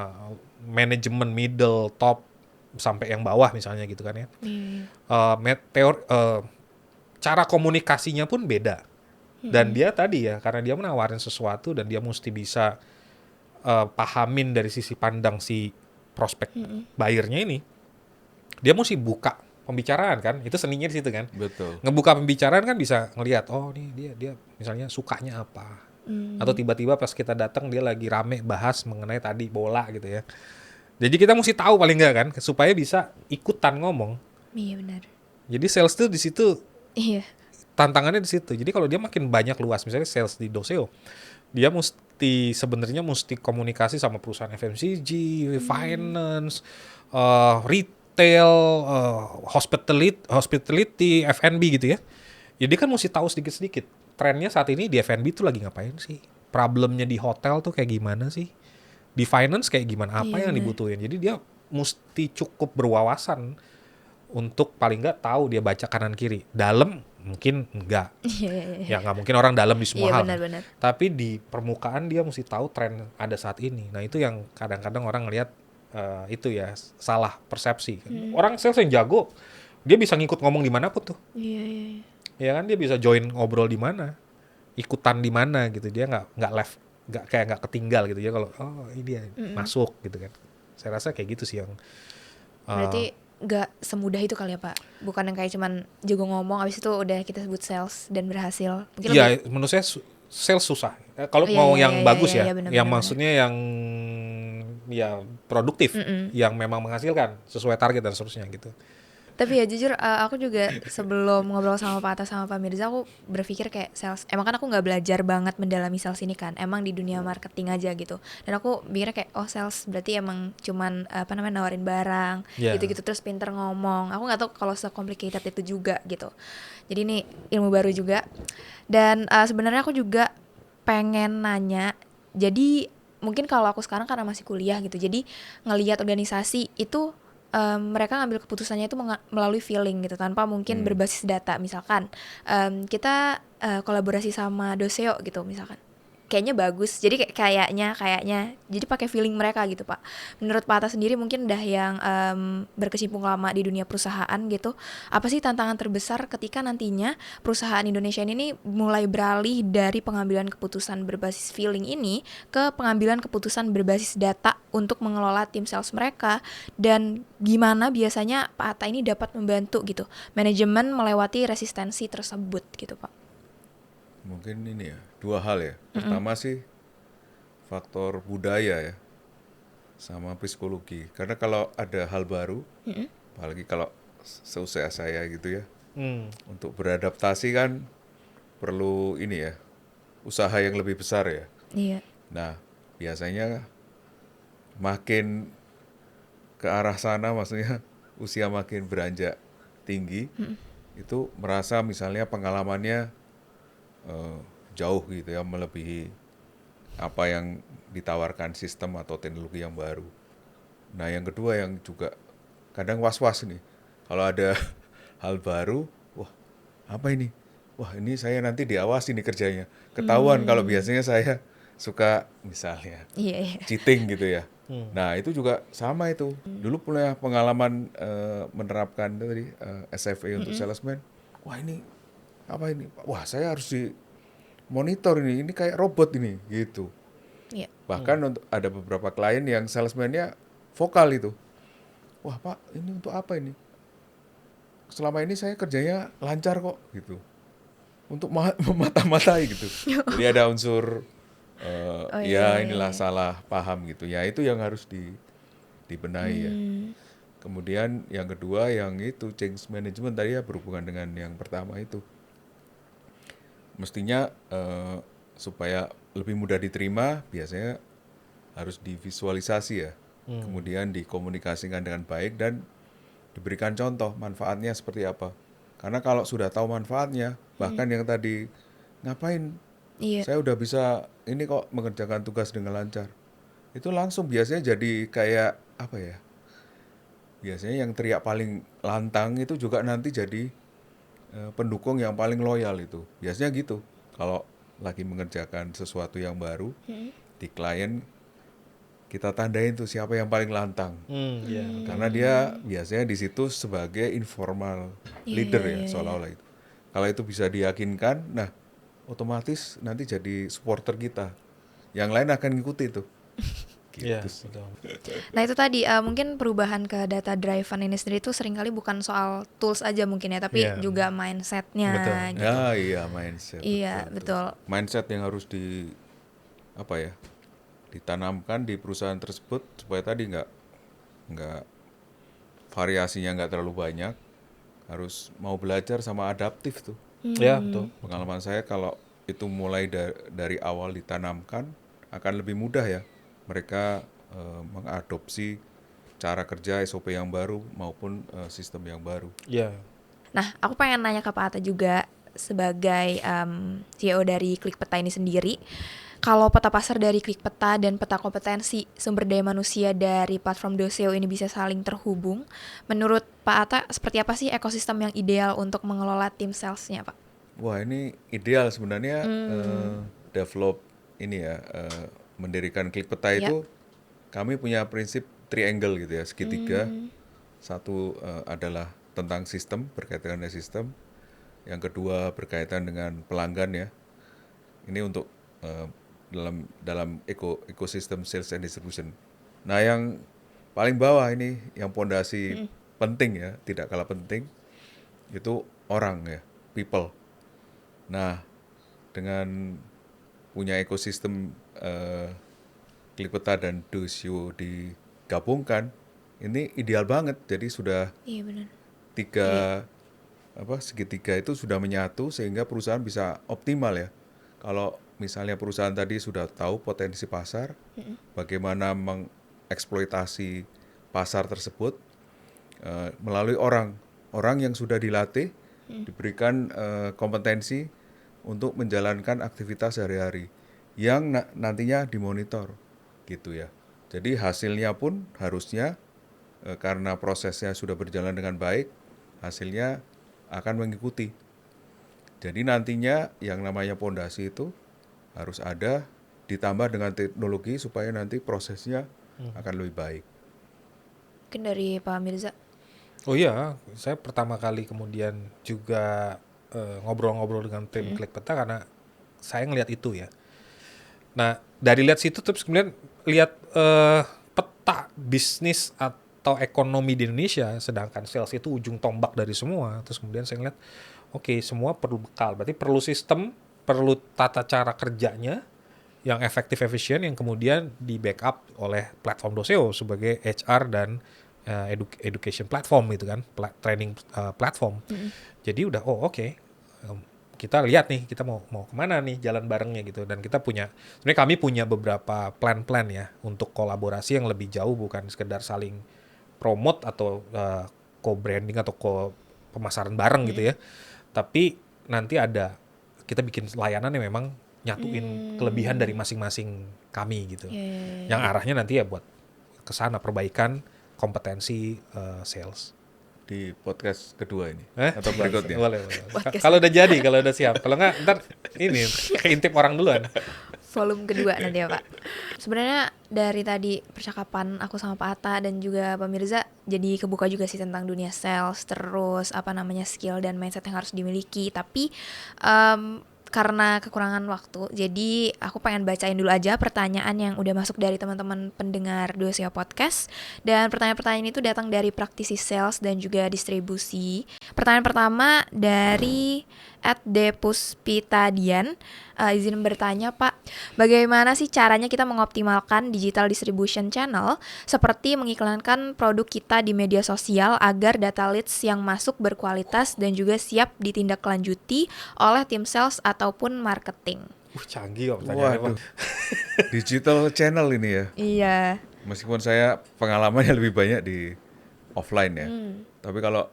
S1: manajemen middle, top, sampai yang bawah misalnya gitu kan ya.
S3: Iya.
S1: Cara komunikasinya pun beda. Dan dia tadi ya, karena dia menawarin sesuatu dan dia mesti bisa pahamin dari sisi pandang si prospek buyernya ini, dia mesti buka pembicaraan kan, itu seninya di situ kan.
S2: Betul.
S1: Ngebuka pembicaraan kan bisa ngelihat, oh nih dia misalnya sukanya apa, atau tiba-tiba pas kita datang dia lagi rame bahas mengenai tadi bola gitu ya. Jadi kita mesti tahu paling nggak kan, supaya bisa ikutan ngomong.
S3: Iya benar.
S1: Jadi sales tuh di situ
S3: Iya.
S1: tantangannya di situ. Jadi kalau dia makin banyak luas, misalnya sales di Doceo, dia sebenarnya mesti komunikasi sama perusahaan FMCG, finance, retail, hospitality, F&B gitu ya. Jadi kan mesti tahu sedikit-sedikit. Trennya saat ini di F&B tuh lagi ngapain sih? Problemnya di hotel tuh kayak gimana sih? Di finance kayak gimana? Apa
S3: Iya,
S1: yang
S3: benar.
S1: dibutuhin? Jadi dia mesti cukup berwawasan untuk paling nggak tahu dia baca kanan kiri. Dalam mungkin enggak.
S3: Iya.
S1: Ya nggak mungkin orang dalam di semua
S3: Iya
S1: hal.
S3: benar-benar.
S1: Tapi di permukaan dia mesti tahu tren ada saat ini. Nah itu yang kadang-kadang orang ngelihat itu ya salah persepsi. Orang sales yang jago, dia bisa ngikut ngomong di mana pun tuh.
S3: Iya.
S1: Ya kan dia bisa join ngobrol di mana, ikutan di mana gitu. Dia nggak left, nggak ketinggal gitu ya kalau ini dia masuk gitu kan. Saya rasa kayak gitu sih yang
S3: Berarti nggak semudah itu kali ya Pak? Bukan yang kayak cuman jago ngomong abis itu udah kita sebut sales dan berhasil. Mungkin
S1: iya,
S3: lebih.
S1: menurut saya sales susah. Kalau
S3: Iya,
S1: mau
S3: iya,
S1: yang
S3: iya,
S1: bagus
S3: iya,
S1: ya,
S3: benar,
S1: yang
S3: benar,
S1: maksudnya yang ya produktif, yang memang menghasilkan sesuai target dan seterusnya gitu.
S3: Tapi ya jujur aku juga sebelum ngobrol sama Pak Atta sama Pak Mirza aku berpikir kayak sales. Emang kan aku nggak belajar banget mendalami sales ini kan. Emang di dunia marketing aja gitu. Dan aku mikirnya kayak sales berarti emang cuman nawarin barang
S1: Yeah.
S3: gitu-gitu terus pinter ngomong. Aku nggak tahu kalau se-complicated itu juga gitu. Jadi ini ilmu baru juga. Dan sebenarnya aku juga pengen nanya. Jadi mungkin kalau aku sekarang karena masih kuliah gitu. Jadi ngelihat organisasi itu mereka ngambil keputusannya itu melalui feeling gitu tanpa mungkin berbasis data. Misalkan kita kolaborasi sama Doceo gitu misalkan, kayaknya bagus jadi kayaknya jadi pakai feeling mereka gitu Pak. Menurut Pak Atta sendiri mungkin udah yang berkecimpung lama di dunia perusahaan gitu, apa sih tantangan terbesar ketika nantinya perusahaan Indonesia ini mulai beralih dari pengambilan keputusan berbasis feeling ini ke pengambilan keputusan berbasis data untuk mengelola tim sales mereka, dan gimana biasanya Pak Atta ini dapat membantu gitu manajemen melewati resistensi tersebut gitu Pak?
S2: Mungkin ini ya, dua hal ya. Pertama sih faktor budaya ya, sama psikologi. Karena kalau ada hal baru, apalagi kalau seusia saya gitu ya, untuk beradaptasi kan perlu ini ya, usaha yang lebih besar ya.
S3: Iya.
S2: Nah, biasanya makin ke arah sana, maksudnya usia makin beranjak tinggi, itu merasa misalnya pengalamannya jauh gitu ya, melebihi apa yang ditawarkan sistem atau teknologi yang baru. Nah, yang kedua yang juga kadang was-was nih, kalau ada hal baru, wah apa ini? Wah ini saya nanti diawasi nih kerjanya. Ketahuan kalau biasanya saya suka misalnya
S3: Iya.
S2: cheating gitu ya. Nah itu juga sama itu. Dulu punya pengalaman menerapkan tadi SFA untuk salesman. Wah ini apa ini? Wah saya harus di monitor ini kayak robot ini gitu.
S3: Iya.
S2: Bahkan untuk ada beberapa klien yang salesman-nya vokal itu. Wah Pak ini untuk apa ini? Selama ini saya kerjanya lancar kok gitu. Untuk memata-matai gitu. Jadi ada unsur
S3: iya.
S2: inilah salah paham gitu. Ya itu yang harus dibenahi ya. Kemudian yang kedua yang itu change management tadi ya, berhubungan dengan yang pertama itu. Mestinya supaya lebih mudah diterima biasanya harus divisualisasi ya. Kemudian dikomunikasikan dengan baik dan diberikan contoh manfaatnya seperti apa. Karena kalau sudah tahu manfaatnya, bahkan yang tadi ngapain
S3: Iya.
S2: saya udah bisa ini kok mengerjakan tugas dengan lancar. Itu langsung biasanya jadi kayak apa ya? Biasanya yang teriak paling lantang itu juga nanti jadi pendukung yang paling loyal itu. Biasanya gitu. Kalau lagi mengerjakan sesuatu yang baru di klien, kita tandain tuh siapa yang paling lantang.
S1: Iya.
S2: Karena dia biasanya di situ sebagai informal leader ya, seolah-olah itu. Kalau itu bisa diyakinkan, nah otomatis nanti jadi supporter kita. Yang lain akan ngikuti tuh.
S1: Iya,
S2: Gitu sih.
S1: betul.
S3: Nah itu tadi mungkin perubahan ke data driven ini sendiri itu seringkali bukan soal tools aja mungkin ya, tapi
S1: Iya.
S3: juga mindsetnya
S1: Betul.
S3: gitu.
S2: Ya iya mindset.
S3: Iya, betul.
S2: Mindset yang harus ditanamkan di perusahaan tersebut supaya tadi nggak variasinya nggak terlalu banyak, harus mau belajar sama adaptif tuh.
S1: Ya, betul.
S2: Pengalaman saya kalau itu mulai dari awal ditanamkan akan lebih mudah ya mereka mengadopsi cara kerja SOP yang baru maupun sistem yang baru.
S1: Iya.
S3: Nah, aku pengen nanya ke Pak Atta juga sebagai CEO dari Klikpeta ini sendiri. Kalau peta pasar dari Klikpeta dan peta kompetensi sumber daya manusia dari platform Doseo ini bisa saling terhubung, menurut Pak Atta seperti apa sih ekosistem yang ideal untuk mengelola tim salesnya, Pak?
S2: Wah ini ideal sebenarnya develop ini ya mendirikan Klikpeta
S3: Ya.
S2: itu kami punya prinsip triangle gitu ya, segitiga. Satu adalah tentang sistem, berkaitan dengan sistem. Yang kedua berkaitan dengan pelanggan ya. Ini untuk dalam ekosistem sales and distribution. Nah, yang paling bawah ini yang pondasi penting ya, tidak kalah penting itu orang ya, people. Nah, dengan punya ekosistem Klikpeta dan Doseo digabungkan, ini ideal banget. Jadi sudah
S3: Iya benar.
S2: segitiga itu sudah menyatu sehingga perusahaan bisa optimal ya. Kalau misalnya perusahaan tadi sudah tahu potensi pasar, bagaimana mengeksploitasi pasar tersebut melalui orang yang sudah dilatih, diberikan kompetensi untuk menjalankan aktivitas sehari-hari yang nantinya dimonitor gitu ya. Jadi hasilnya pun harusnya karena prosesnya sudah berjalan dengan baik, hasilnya akan mengikuti. Jadi nantinya yang namanya pondasi itu harus ada ditambah dengan teknologi supaya nanti prosesnya akan lebih baik.
S3: Mungkin dari Pak Mirza.
S1: Oh iya, saya pertama kali kemudian juga ngobrol-ngobrol dengan tim Klikpeta karena saya ngelihat itu ya. Nah, dari lihat situ terus kemudian lihat peta bisnis atau ekonomi di Indonesia, sedangkan sales itu ujung tombak dari semua. Terus kemudian saya ngeliat, oke, semua perlu bekal. Berarti perlu sistem, perlu tata cara kerjanya yang efektif, efisien, yang kemudian di backup oleh platform Doseo sebagai HR dan education platform gitu kan, training platform. Jadi udah, oke. Kita lihat nih, kita mau kemana nih jalan barengnya gitu. Dan kita sebenarnya kami punya beberapa plan-plan ya untuk kolaborasi yang lebih jauh, bukan sekedar saling promote atau co-branding atau pemasaran bareng gitu ya. Tapi nanti kita bikin layanan yang memang nyatuin kelebihan dari masing-masing kami gitu. Yang arahnya nanti ya buat kesana, perbaikan kompetensi sales.
S2: Di podcast kedua ini atau berikutnya.
S1: Boleh. Kalau udah jadi, kalau udah siap. Kalau nggak, ntar ini keintip orang duluan.
S3: Volume kedua nanti ya Pak. Sebenarnya dari tadi percakapan aku sama Pak Atta dan juga Pak Mirza jadi kebuka juga sih tentang dunia sales, terus skill dan mindset yang harus dimiliki. Tapi karena kekurangan waktu, jadi aku pengen bacain dulu aja pertanyaan yang udah masuk dari teman-teman pendengar Doseo Podcast. Dan pertanyaan-pertanyaan itu datang dari praktisi sales dan juga distribusi. Pertanyaan pertama dari @depuspitadian. Izin bertanya Pak, bagaimana sih caranya kita mengoptimalkan digital distribution channel seperti mengiklankan produk kita di media sosial agar data leads yang masuk berkualitas dan juga siap ditindaklanjuti oleh tim sales ataupun marketing?
S1: Canggih kok pertanyaannya, Pak.
S2: Waduh, digital channel ini ya.
S3: Iya.
S2: Meskipun saya pengalamannya lebih banyak di offline ya. Tapi kalau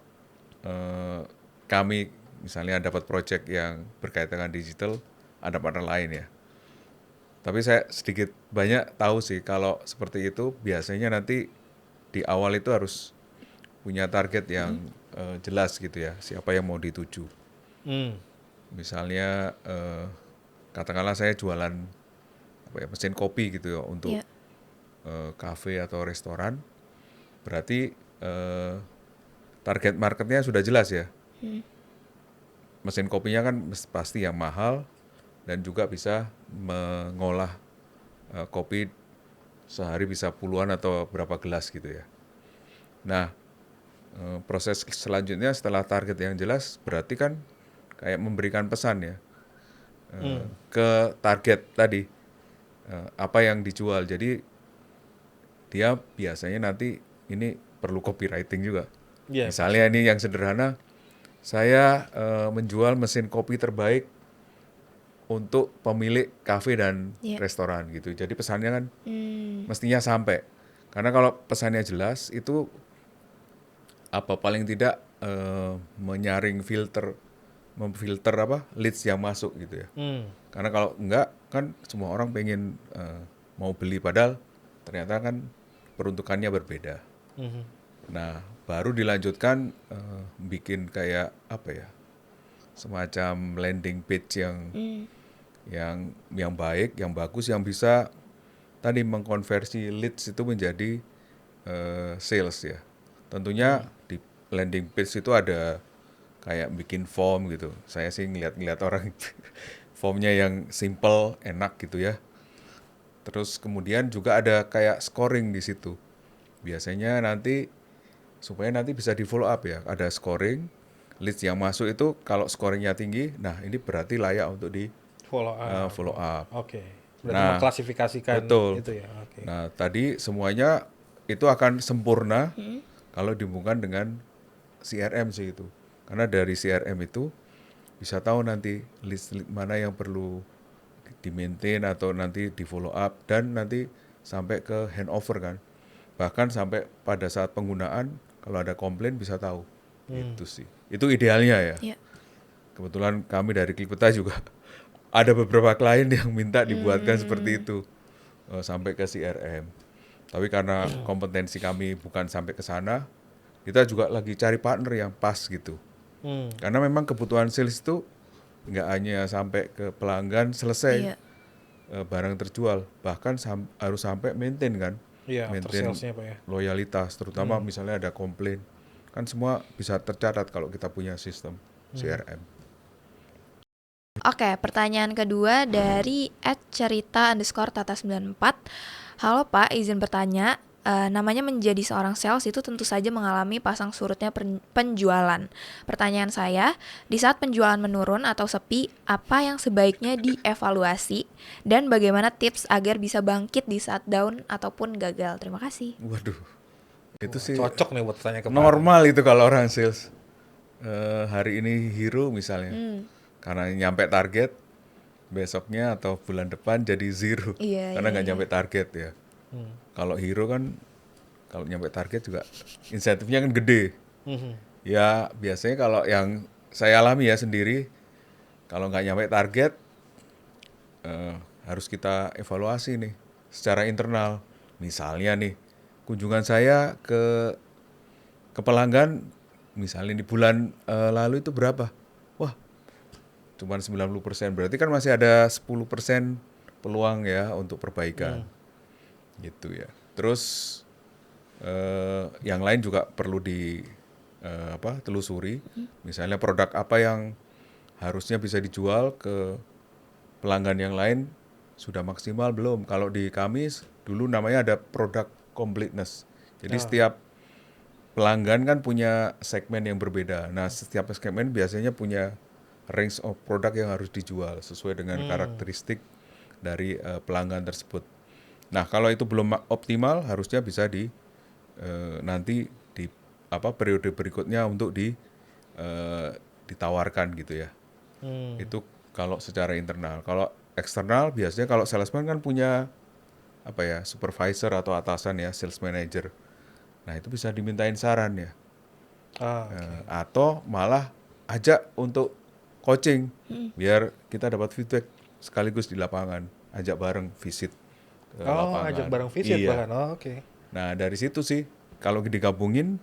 S2: kami misalnya dapat project yang berkaitan dengan digital, ada partner lain ya. Tapi saya sedikit banyak tahu sih kalau seperti itu biasanya nanti di awal itu harus punya target yang jelas gitu ya, siapa yang mau dituju. Misalnya katakanlah saya jualan mesin kopi gitu ya untuk kafe atau restoran, berarti target marketnya sudah jelas ya. Mesin kopinya kan pasti yang mahal dan juga bisa mengolah kopi sehari bisa puluhan atau berapa gelas gitu ya. Nah, proses selanjutnya setelah target yang jelas berarti kan kayak memberikan pesan ya ke target tadi apa yang dijual. Jadi dia biasanya nanti ini perlu copywriting juga. Misalnya ini yang sederhana, saya menjual mesin kopi terbaik untuk pemilik kafe dan restoran gitu. Jadi pesannya kan mestinya sampai. Karena kalau pesannya jelas itu apa paling tidak memfilter apa leads yang masuk gitu ya. Karena kalau enggak kan semua orang pengen mau beli padahal ternyata kan peruntukannya berbeda. Nah, baru dilanjutkan bikin kayak apa ya, semacam landing page yang baik, yang bagus, yang bisa tadi mengkonversi leads itu menjadi sales ya. Tentunya di landing page itu ada kayak bikin form gitu. Saya sih ngeliat orang formnya yang simple, enak gitu ya. Terus kemudian juga ada kayak scoring di situ. Biasanya nanti supaya nanti bisa di follow up ya. Ada scoring, leads yang masuk itu kalau scoringnya tinggi, nah ini berarti layak untuk di follow up.
S1: Oke. Berarti mengklasifikasikan
S2: betul.
S1: itu ya. Okay.
S2: Nah, tadi semuanya itu akan sempurna kalau dihubungkan dengan CRM sih itu. Karena dari CRM itu bisa tahu nanti list mana yang perlu di-maintain atau nanti di follow up dan nanti sampai ke handover kan. Bahkan sampai pada saat penggunaan kalau ada komplain bisa tahu. Itu sih. Itu idealnya ya. Kebetulan kami dari Klipeta juga ada beberapa klien yang minta dibuatkan seperti itu sampai ke CRM. Tapi karena kompetensi kami bukan sampai ke sana, kita juga lagi cari partner yang pas gitu. Karena memang kebutuhan sales itu nggak hanya sampai ke pelanggan selesai barang terjual, bahkan harus sampai maintain kan, maintain loyalitas, terutama misalnya ada komplain, kan semua bisa tercatat kalau kita punya sistem CRM.
S3: Oke, pertanyaan kedua dari @cerita_tata94. Halo Pak, izin bertanya. Namanya menjadi seorang sales itu tentu saja mengalami pasang surutnya penjualan. Pertanyaan saya, di saat penjualan menurun atau sepi, apa yang sebaiknya dievaluasi dan bagaimana tips agar bisa bangkit di saat down ataupun gagal? Terima kasih.
S2: Waduh, itu sih
S1: cocok nih buat tanya ke
S2: normal itu kalau orang sales. Hari ini hero misalnya, karena nyampe target, besoknya atau bulan depan jadi zero, karena nggak nyampe target ya. Kalau hero kan, kalau nyampe target juga insentifnya kan gede. Ya biasanya kalau yang saya alami ya sendiri, kalau nggak nyampe target, harus kita evaluasi nih secara internal. Misalnya nih, kunjungan saya ke pelanggan, misalnya di bulan lalu itu berapa? Wah, cuma 90%, berarti kan masih ada 10% peluang ya untuk perbaikan. Gitu ya. Terus yang lain juga perlu telusuri. Misalnya produk apa yang harusnya bisa dijual ke pelanggan yang lain sudah maksimal belum? Kalau di kami dulu namanya ada product completeness. Jadi setiap pelanggan kan punya segmen yang berbeda. Nah, setiap segmen biasanya punya range of produk yang harus dijual sesuai dengan karakteristik dari pelanggan tersebut. Nah, kalau itu belum optimal, harusnya bisa nanti di periode berikutnya untuk ditawarkan gitu ya. Itu kalau secara internal. Kalau eksternal biasanya kalau salesman kan punya supervisor atau atasan ya, sales manager. Nah, itu bisa dimintain saran ya. Atau malah ajak untuk coaching biar kita dapat feedback sekaligus di lapangan, ajak bareng visit ke lapangan.
S1: Ajak bareng visit
S2: Iya.
S1: bahkan. Oke.
S2: Nah, dari situ sih kalau digabungin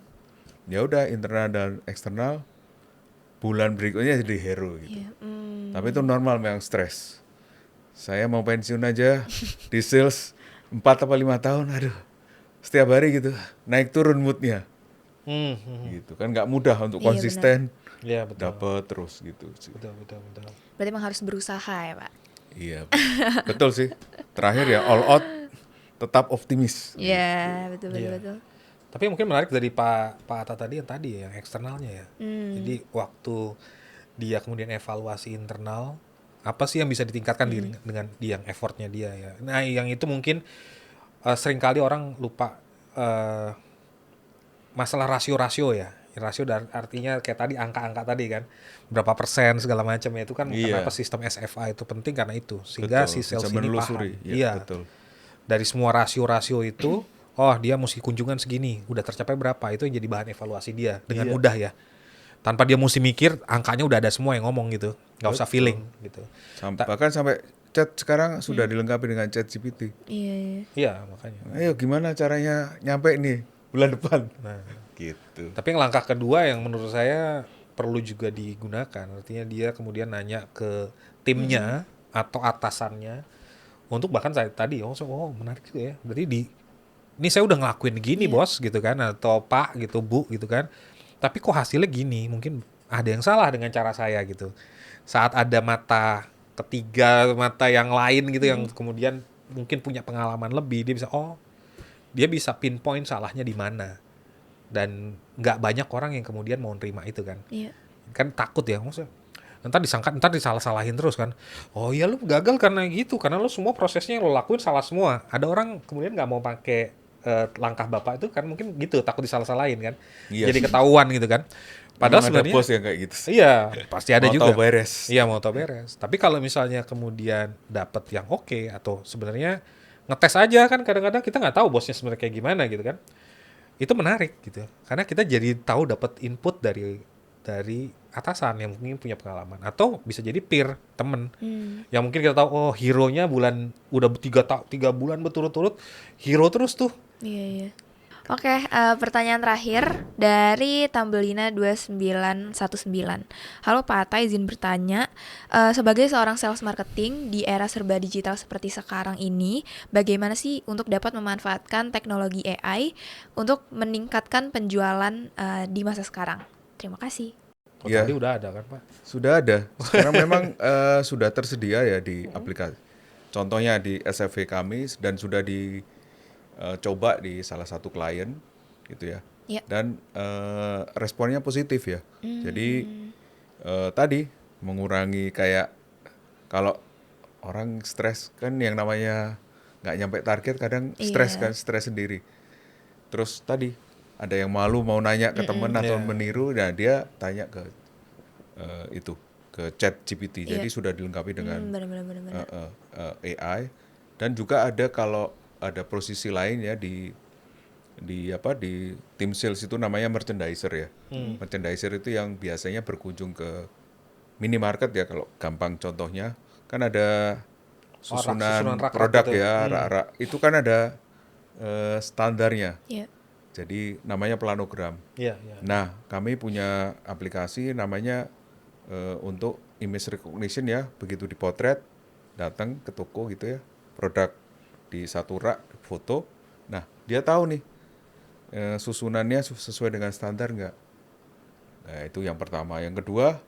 S2: ya udah internal dan eksternal, bulan berikutnya jadi hero gitu. Tapi itu normal, memang stres. Saya mau pensiun aja di sales 4 atau 5 tahun, aduh. Setiap hari gitu, naik turun moodnya. Gitu kan nggak mudah untuk
S3: Iya,
S2: konsisten
S1: Iya, betul.
S2: dapat terus gitu sih.
S1: Betul.
S3: Berarti emang harus berusaha ya Pak?
S2: Iya, betul sih. Terakhir ya all out, tetap optimis.
S3: Iya, betul.
S1: Tapi mungkin menarik dari Pak Atta tadi yang eksternalnya ya. Jadi waktu dia kemudian evaluasi internal, apa sih yang bisa ditingkatkan dengan yang effortnya dia ya. Nah, yang itu mungkin seringkali orang lupa masalah rasio-rasio ya. Rasio artinya kayak tadi angka-angka tadi kan, berapa persen segala macam ya, itu kan
S2: Iya.
S1: kenapa sistem SFA itu penting karena itu, sehingga
S2: Betul,
S1: si sales
S2: bisa
S1: ini paham.
S2: menelusuri.
S1: Iya.
S2: Betul.
S1: Dari semua rasio-rasio itu, oh dia mesti kunjungan segini, udah tercapai berapa, itu yang jadi bahan evaluasi dia dengan mudah ya. Tanpa dia mesti mikir, angkanya udah ada semua yang ngomong gitu, nggak usah feeling gitu.
S2: Bahkan sampai chat sekarang sudah dilengkapi dengan chat GPT.
S3: Iya.
S1: Iya makanya.
S2: Ayo gimana caranya nyampe nih bulan depan?
S1: Nah,
S2: Gitu.
S1: tapi yang langkah kedua yang menurut saya perlu juga digunakan, artinya dia kemudian nanya ke timnya atau atasannya untuk bahkan saya tadi menarik juga ya, berarti ini saya udah ngelakuin gini bos gitu kan, atau pak gitu bu gitu kan, tapi kok hasilnya gini, mungkin ada yang salah dengan cara saya gitu. Saat ada mata ketiga, mata yang lain gitu yang kemudian mungkin punya pengalaman lebih, dia bisa pinpoint salahnya di mana. Dan nggak banyak orang yang kemudian mau nerima itu kan.
S3: Iya.
S1: Kan takut ya, maksudnya ntar disalah-salahin terus kan. Oh iya lu gagal karena gitu, karena lu semua prosesnya yang lu lakuin salah semua. Ada orang kemudian nggak mau pakai langkah bapak itu kan, mungkin gitu, takut disalah-salahin kan.
S2: Iya
S1: Jadi
S2: sih.
S1: ketahuan gitu kan. Padahal
S2: Memang
S1: sebenarnya
S2: ada bos yang kayak gitu.
S1: iya pasti ada
S2: Mau
S1: juga.
S2: tahu beres.
S1: Iya mau tahu beres. Tapi kalau misalnya kemudian dapat yang oke, atau sebenarnya ngetes aja kan, kadang-kadang kita nggak tahu bosnya sebenarnya kayak gimana gitu kan. Itu menarik gitu, karena kita jadi tahu, dapat input dari atasan yang mungkin punya pengalaman, atau bisa jadi peer temen yang mungkin kita tahu hero-nya udah 3 bulan berturut-turut hero terus tuh.
S3: Iya. Oke, pertanyaan terakhir dari Tambelina 2919. Halo Pak Atta, izin bertanya, sebagai seorang sales marketing di era serba digital seperti sekarang ini, bagaimana sih untuk dapat memanfaatkan teknologi AI untuk meningkatkan penjualan di masa sekarang? Terima kasih.
S2: Iya.
S1: Tadi udah ada kan Pak?
S2: Sudah ada. Sekarang memang sudah tersedia ya di aplikasi. Contohnya di SFV kami, dan sudah dicoba di salah satu klien gitu ya.
S3: Iya.
S2: Dan responnya positif ya. Jadi tadi mengurangi, kayak kalau orang stres kan, yang namanya nggak nyampe target kadang stres kan, stres sendiri. Terus tadi ada yang malu mau nanya ke teman atau meniru, nah dia tanya ke ke chat GPT. Jadi sudah dilengkapi dengan
S3: Benar.
S2: AI, dan juga ada, kalau ada posisi lain ya di tim sales itu namanya merchandiser ya. Merchandiser itu yang biasanya berkunjung ke minimarket ya, kalau gampang contohnya kan ada susunan
S1: rak-rak
S2: produk
S1: gitu.
S2: ya, rak-rak itu kan ada standarnya.
S3: Iya.
S2: Jadi namanya planogram.
S1: Iya.
S2: Nah, kami punya aplikasi namanya untuk image recognition ya, begitu dipotret, datang ke toko gitu ya, produk di satu rak, foto. Nah, dia tahu nih susunannya sesuai dengan standar nggak. Nah, itu yang pertama. Yang kedua,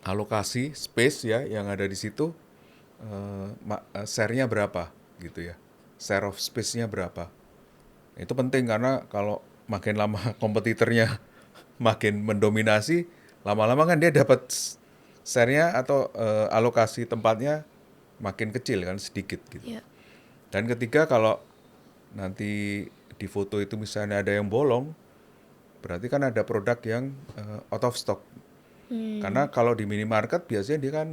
S2: alokasi space ya yang ada di situ, share-nya berapa gitu ya, share of space-nya berapa. Itu penting, karena kalau makin lama kompetitornya makin mendominasi, lama-lama kan dia dapat share-nya atau alokasi tempatnya makin kecil kan, sedikit gitu.
S3: Iya.
S2: Dan ketiga, kalau nanti di foto itu misalnya ada yang bolong, berarti kan ada produk yang out of stock. Karena kalau di minimarket biasanya dia kan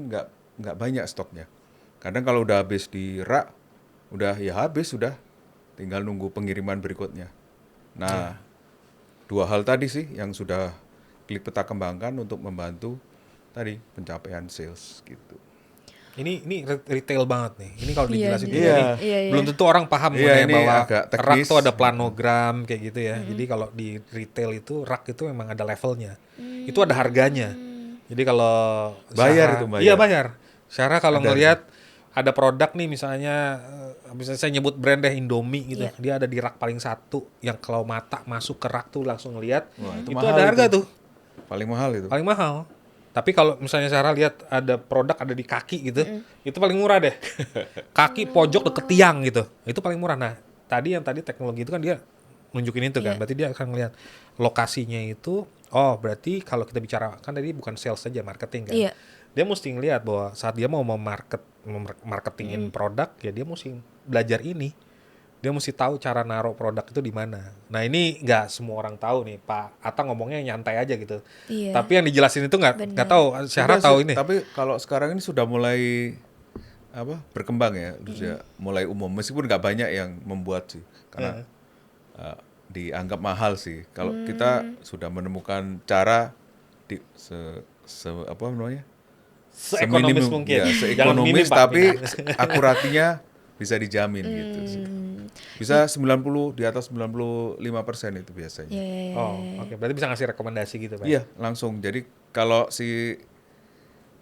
S2: nggak banyak stoknya. Kadang kalau udah habis di rak, udah ya habis, sudah tinggal nunggu pengiriman berikutnya. Nah, dua hal tadi sih yang sudah Klik Peta kembangkan untuk membantu tadi pencapaian sales gitu.
S1: Ini retail banget nih. Ini kalau
S3: Iya,
S1: dijelasin
S3: iya.
S1: gini,
S3: Iya.
S1: belum tentu orang paham
S2: Iya,
S1: mengenai
S2: ini
S1: bahwa
S2: agak
S1: rak
S2: teknis.
S1: itu ada planogram kayak gitu ya. Jadi kalau di retail itu rak itu memang ada levelnya. Itu ada harganya. Jadi kalau
S2: Bayar
S1: Syahra-
S2: itu, bayar.
S1: Iya bayar. Syahra kalau
S2: Ada.
S1: ngelihat ada produk nih misalnya saya nyebut brand deh Indomie gitu.
S3: Iya.
S1: Dia ada di rak paling satu yang kalau mata masuk ke rak tuh langsung ngelihat.
S2: Wah, itu
S1: Itu
S2: mahal
S1: ada harga
S2: itu.
S1: tuh.
S2: Paling mahal itu.
S1: Paling mahal. Tapi kalau misalnya Sarah lihat ada produk ada di kaki gitu, itu paling murah deh. Kaki pojok deket tiang gitu, itu paling murah. Nah, tadi teknologi itu kan dia nunjukin itu kan,
S3: Iya.
S1: berarti dia akan ngelihat lokasinya itu. Oh, berarti kalau kita bicara kan tadi bukan sales saja, marketing kan.
S3: Iya.
S1: Dia mesti ngelihat bahwa saat dia mau marketingin produk, ya dia mesti belajar ini. Dia mesti tahu cara naruh produk itu di mana. Nah ini nggak semua orang tahu nih, Pak Ata ngomongnya nyantai aja gitu.
S3: Iya.
S1: Tapi yang dijelasin itu nggak
S3: Benar.
S1: tahu. Syahra
S2: Enggak
S1: tahu
S2: sih,
S1: ini.
S2: Tapi kalau sekarang ini sudah mulai berkembang ya, sudah mulai umum. Meskipun nggak banyak yang membuat sih, karena dianggap mahal sih. Kalau kita sudah menemukan cara apa namanya?
S1: Seekonomis
S2: Seminimum,
S1: mungkin.
S2: ya,
S1: Jangan
S2: seekonomis
S1: minim, Pak.
S2: tapi akuratinya bisa dijamin gitu sih. Bisa 90 di atas 95% itu biasanya.
S3: Iya.
S1: Oh, oke. Berarti bisa ngasih rekomendasi gitu, Pak.
S2: Iya, langsung. Jadi kalau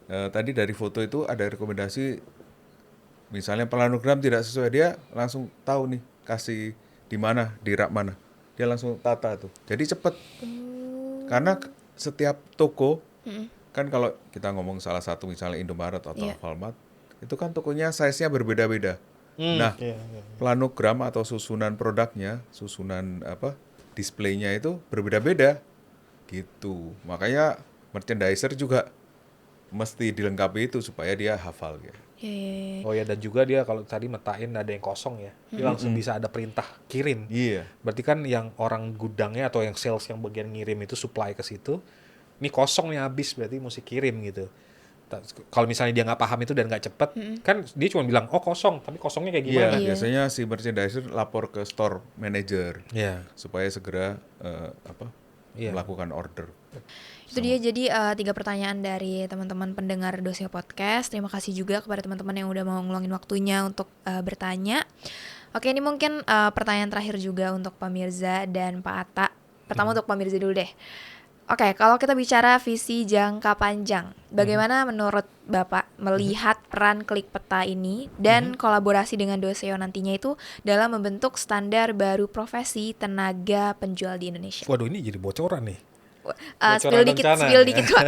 S2: tadi dari foto itu ada rekomendasi, misalnya planogram tidak sesuai, dia langsung tahu nih kasih di mana, di rak mana. Dia langsung tata tuh. Jadi cepet. Karena setiap toko, kan kalau kita ngomong salah satu misalnya Indomaret atau
S3: Iya.
S2: Alfamart, itu kan tokonya size-nya berbeda-beda. Nah, planogram atau susunan produknya, susunan displaynya itu berbeda-beda gitu. Makanya merchandiser juga mesti dilengkapi itu supaya dia hafal gitu.
S3: Iya.
S1: Oh ya, dan juga dia kalau tadi metain ada yang kosong ya, dia langsung bisa ada perintah kirim.
S2: Iya.
S1: Berarti kan yang orang gudangnya atau yang sales yang bagian ngirim itu supply ke situ, ini kosong nih habis, berarti mesti kirim gitu. Kalau misalnya dia nggak paham itu dan nggak cepet, kan dia cuma bilang, oh kosong, tapi kosongnya kayak gimana?
S2: Iya, biasanya si merchandiser lapor ke store manager
S1: Iya.
S2: supaya segera
S1: Iya.
S2: melakukan order.
S3: Itu dia jadi 3 pertanyaan dari teman-teman pendengar Dosio Podcast. Terima kasih juga kepada teman-teman yang udah mau ngeluangin waktunya untuk bertanya. Oke, ini mungkin pertanyaan terakhir juga untuk Pak Mirza dan Pak Atta. Pertama untuk Pak Mirza dulu deh. Oke, kalau kita bicara visi jangka panjang, bagaimana menurut Bapak melihat peran Klik Peta ini dan kolaborasi dengan Doseo nantinya itu dalam membentuk standar baru profesi tenaga penjual di Indonesia?
S1: Waduh, ini jadi bocoran nih.
S3: Spill dikit Pak.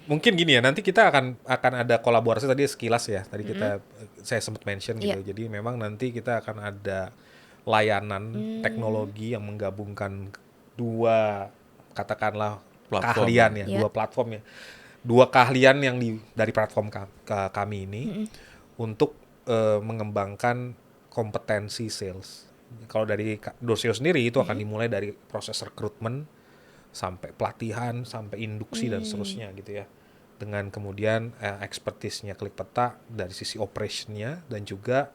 S1: Mungkin gini ya, nanti kita akan ada kolaborasi tadi sekilas ya. Tadi saya sempat mention gitu.
S3: Iya.
S1: Jadi memang nanti kita akan ada layanan teknologi yang menggabungkan dua katakanlah
S2: Platform.
S1: keahlian ya,
S3: Iya.
S1: dua platform ya. Dua keahlian yang dari platform kami ini untuk mengembangkan kompetensi sales. Kalau dari Doseo sendiri itu akan dimulai dari proses rekrutmen sampai pelatihan, sampai induksi dan seterusnya gitu ya. Dengan kemudian expertise-nya Klik Peta dari sisi operation-nya dan juga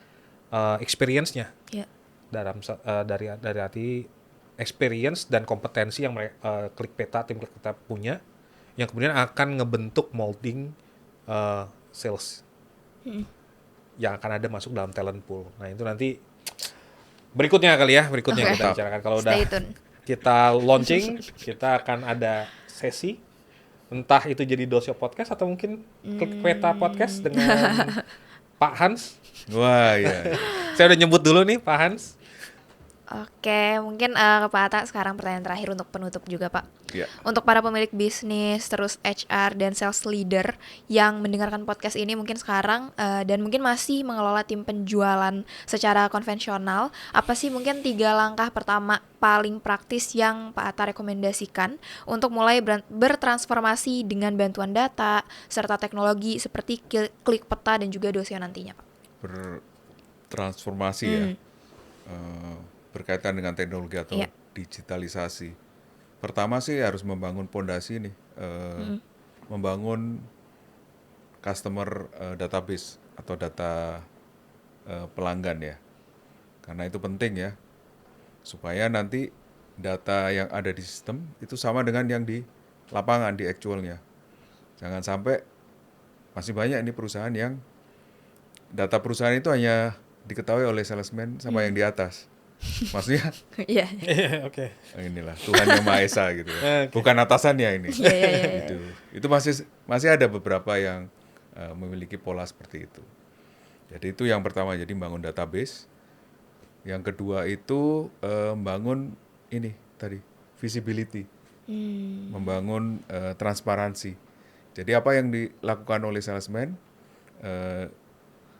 S1: experience-nya.
S3: Iya.
S1: Dari arti experience dan kompetensi yang tim Klik Peta punya, yang kemudian akan ngebentuk molding sales yang akan ada masuk dalam talent pool. Nah itu nanti berikutnya kali ya,
S3: Oke.
S1: kita bicarakan. Kalau udah
S3: Stay tune.
S1: kita launching, kita akan ada sesi, entah itu jadi Doseo Podcast atau mungkin Klik Peta Podcast dengan Pak Hans.
S2: Wah, iya.
S1: Saya udah nyebut dulu nih Pak Hans.
S3: Oke, mungkin ke Pak Atta sekarang pertanyaan terakhir untuk penutup juga Pak.
S2: Ya.
S3: Untuk para pemilik bisnis, terus HR dan sales leader yang mendengarkan podcast ini mungkin sekarang dan mungkin masih mengelola tim penjualan secara konvensional, apa sih mungkin 3 langkah pertama paling praktis yang Pak Atta rekomendasikan untuk mulai bertransformasi dengan bantuan data serta teknologi seperti Klik Peta dan juga Doseo nantinya Pak?
S2: Bertransformasi ya. Berkaitan dengan teknologi atau
S3: Iya.
S2: digitalisasi. Pertama sih harus membangun pondasi nih, membangun customer database atau data pelanggan ya. Karena itu penting ya, supaya nanti data yang ada di sistem itu sama dengan yang di lapangan, di actualnya. Jangan sampai masih banyak ini perusahaan yang data perusahaan itu hanya diketahui oleh salesman sama yang di atas. Maksudnya
S3: Iya.
S1: Oke.
S2: inilah Tuhan Yang Maha Esa gitu ya.
S1: Oke.
S2: Bukan atasannya ini.
S3: Iya.
S2: Itu masih ada beberapa yang memiliki pola seperti itu. Jadi itu yang pertama, jadi bangun database. Yang kedua itu membangun ini tadi visibility, membangun transparansi. Jadi apa yang dilakukan oleh salesman,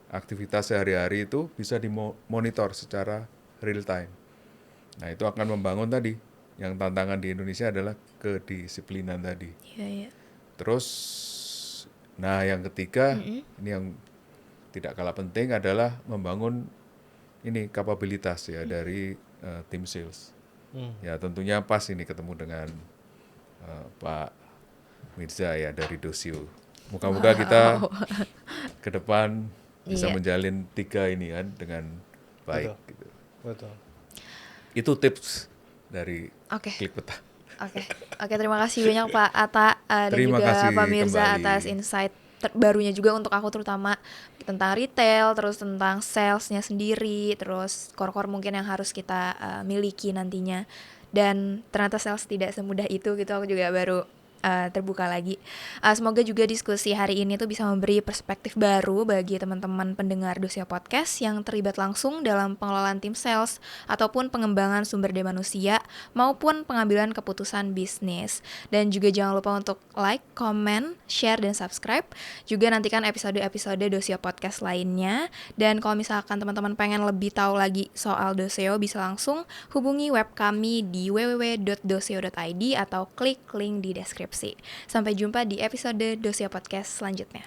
S2: aktivitas sehari-hari itu bisa dimonitor secara real time. Nah itu akan membangun tadi, yang tantangan di Indonesia adalah kedisiplinan tadi.
S3: Iya.
S2: Terus, nah yang ketiga, ini yang tidak kalah penting adalah membangun ini kapabilitas ya dari tim sales. Ya tentunya pas ini ketemu dengan Pak Mirza ya dari Doseo. Moga-moga kita ke depan bisa
S3: Iya.
S2: menjalin 3 ini kan dengan baik.
S1: Betul.
S2: Gitu.
S1: Betul.
S2: Itu tips dari
S3: Oke.
S2: Klik Peta.
S3: Oke, terima kasih banyak Pak Atta dan
S2: Terima
S3: juga
S2: kasih
S3: Pak Mirza
S2: kembali.
S3: atas insight terbarunya juga untuk aku, terutama tentang retail, terus tentang salesnya sendiri, terus core-core mungkin yang harus kita miliki nantinya. Dan ternyata sales tidak semudah itu gitu, aku juga baru terbuka lagi. Semoga juga diskusi hari ini tuh bisa memberi perspektif baru bagi teman-teman pendengar Doseo Podcast yang terlibat langsung dalam pengelolaan tim sales ataupun pengembangan sumber daya manusia maupun pengambilan keputusan bisnis. Dan juga jangan lupa untuk like, comment, share, dan subscribe. Juga nantikan episode-episode Doseo Podcast lainnya. Dan kalau misalkan teman-teman pengen lebih tahu lagi soal Doseo, bisa langsung hubungi web kami di www.doseo.id atau klik link di deskripsi. Sampai jumpa di episode Doseo Podcast selanjutnya.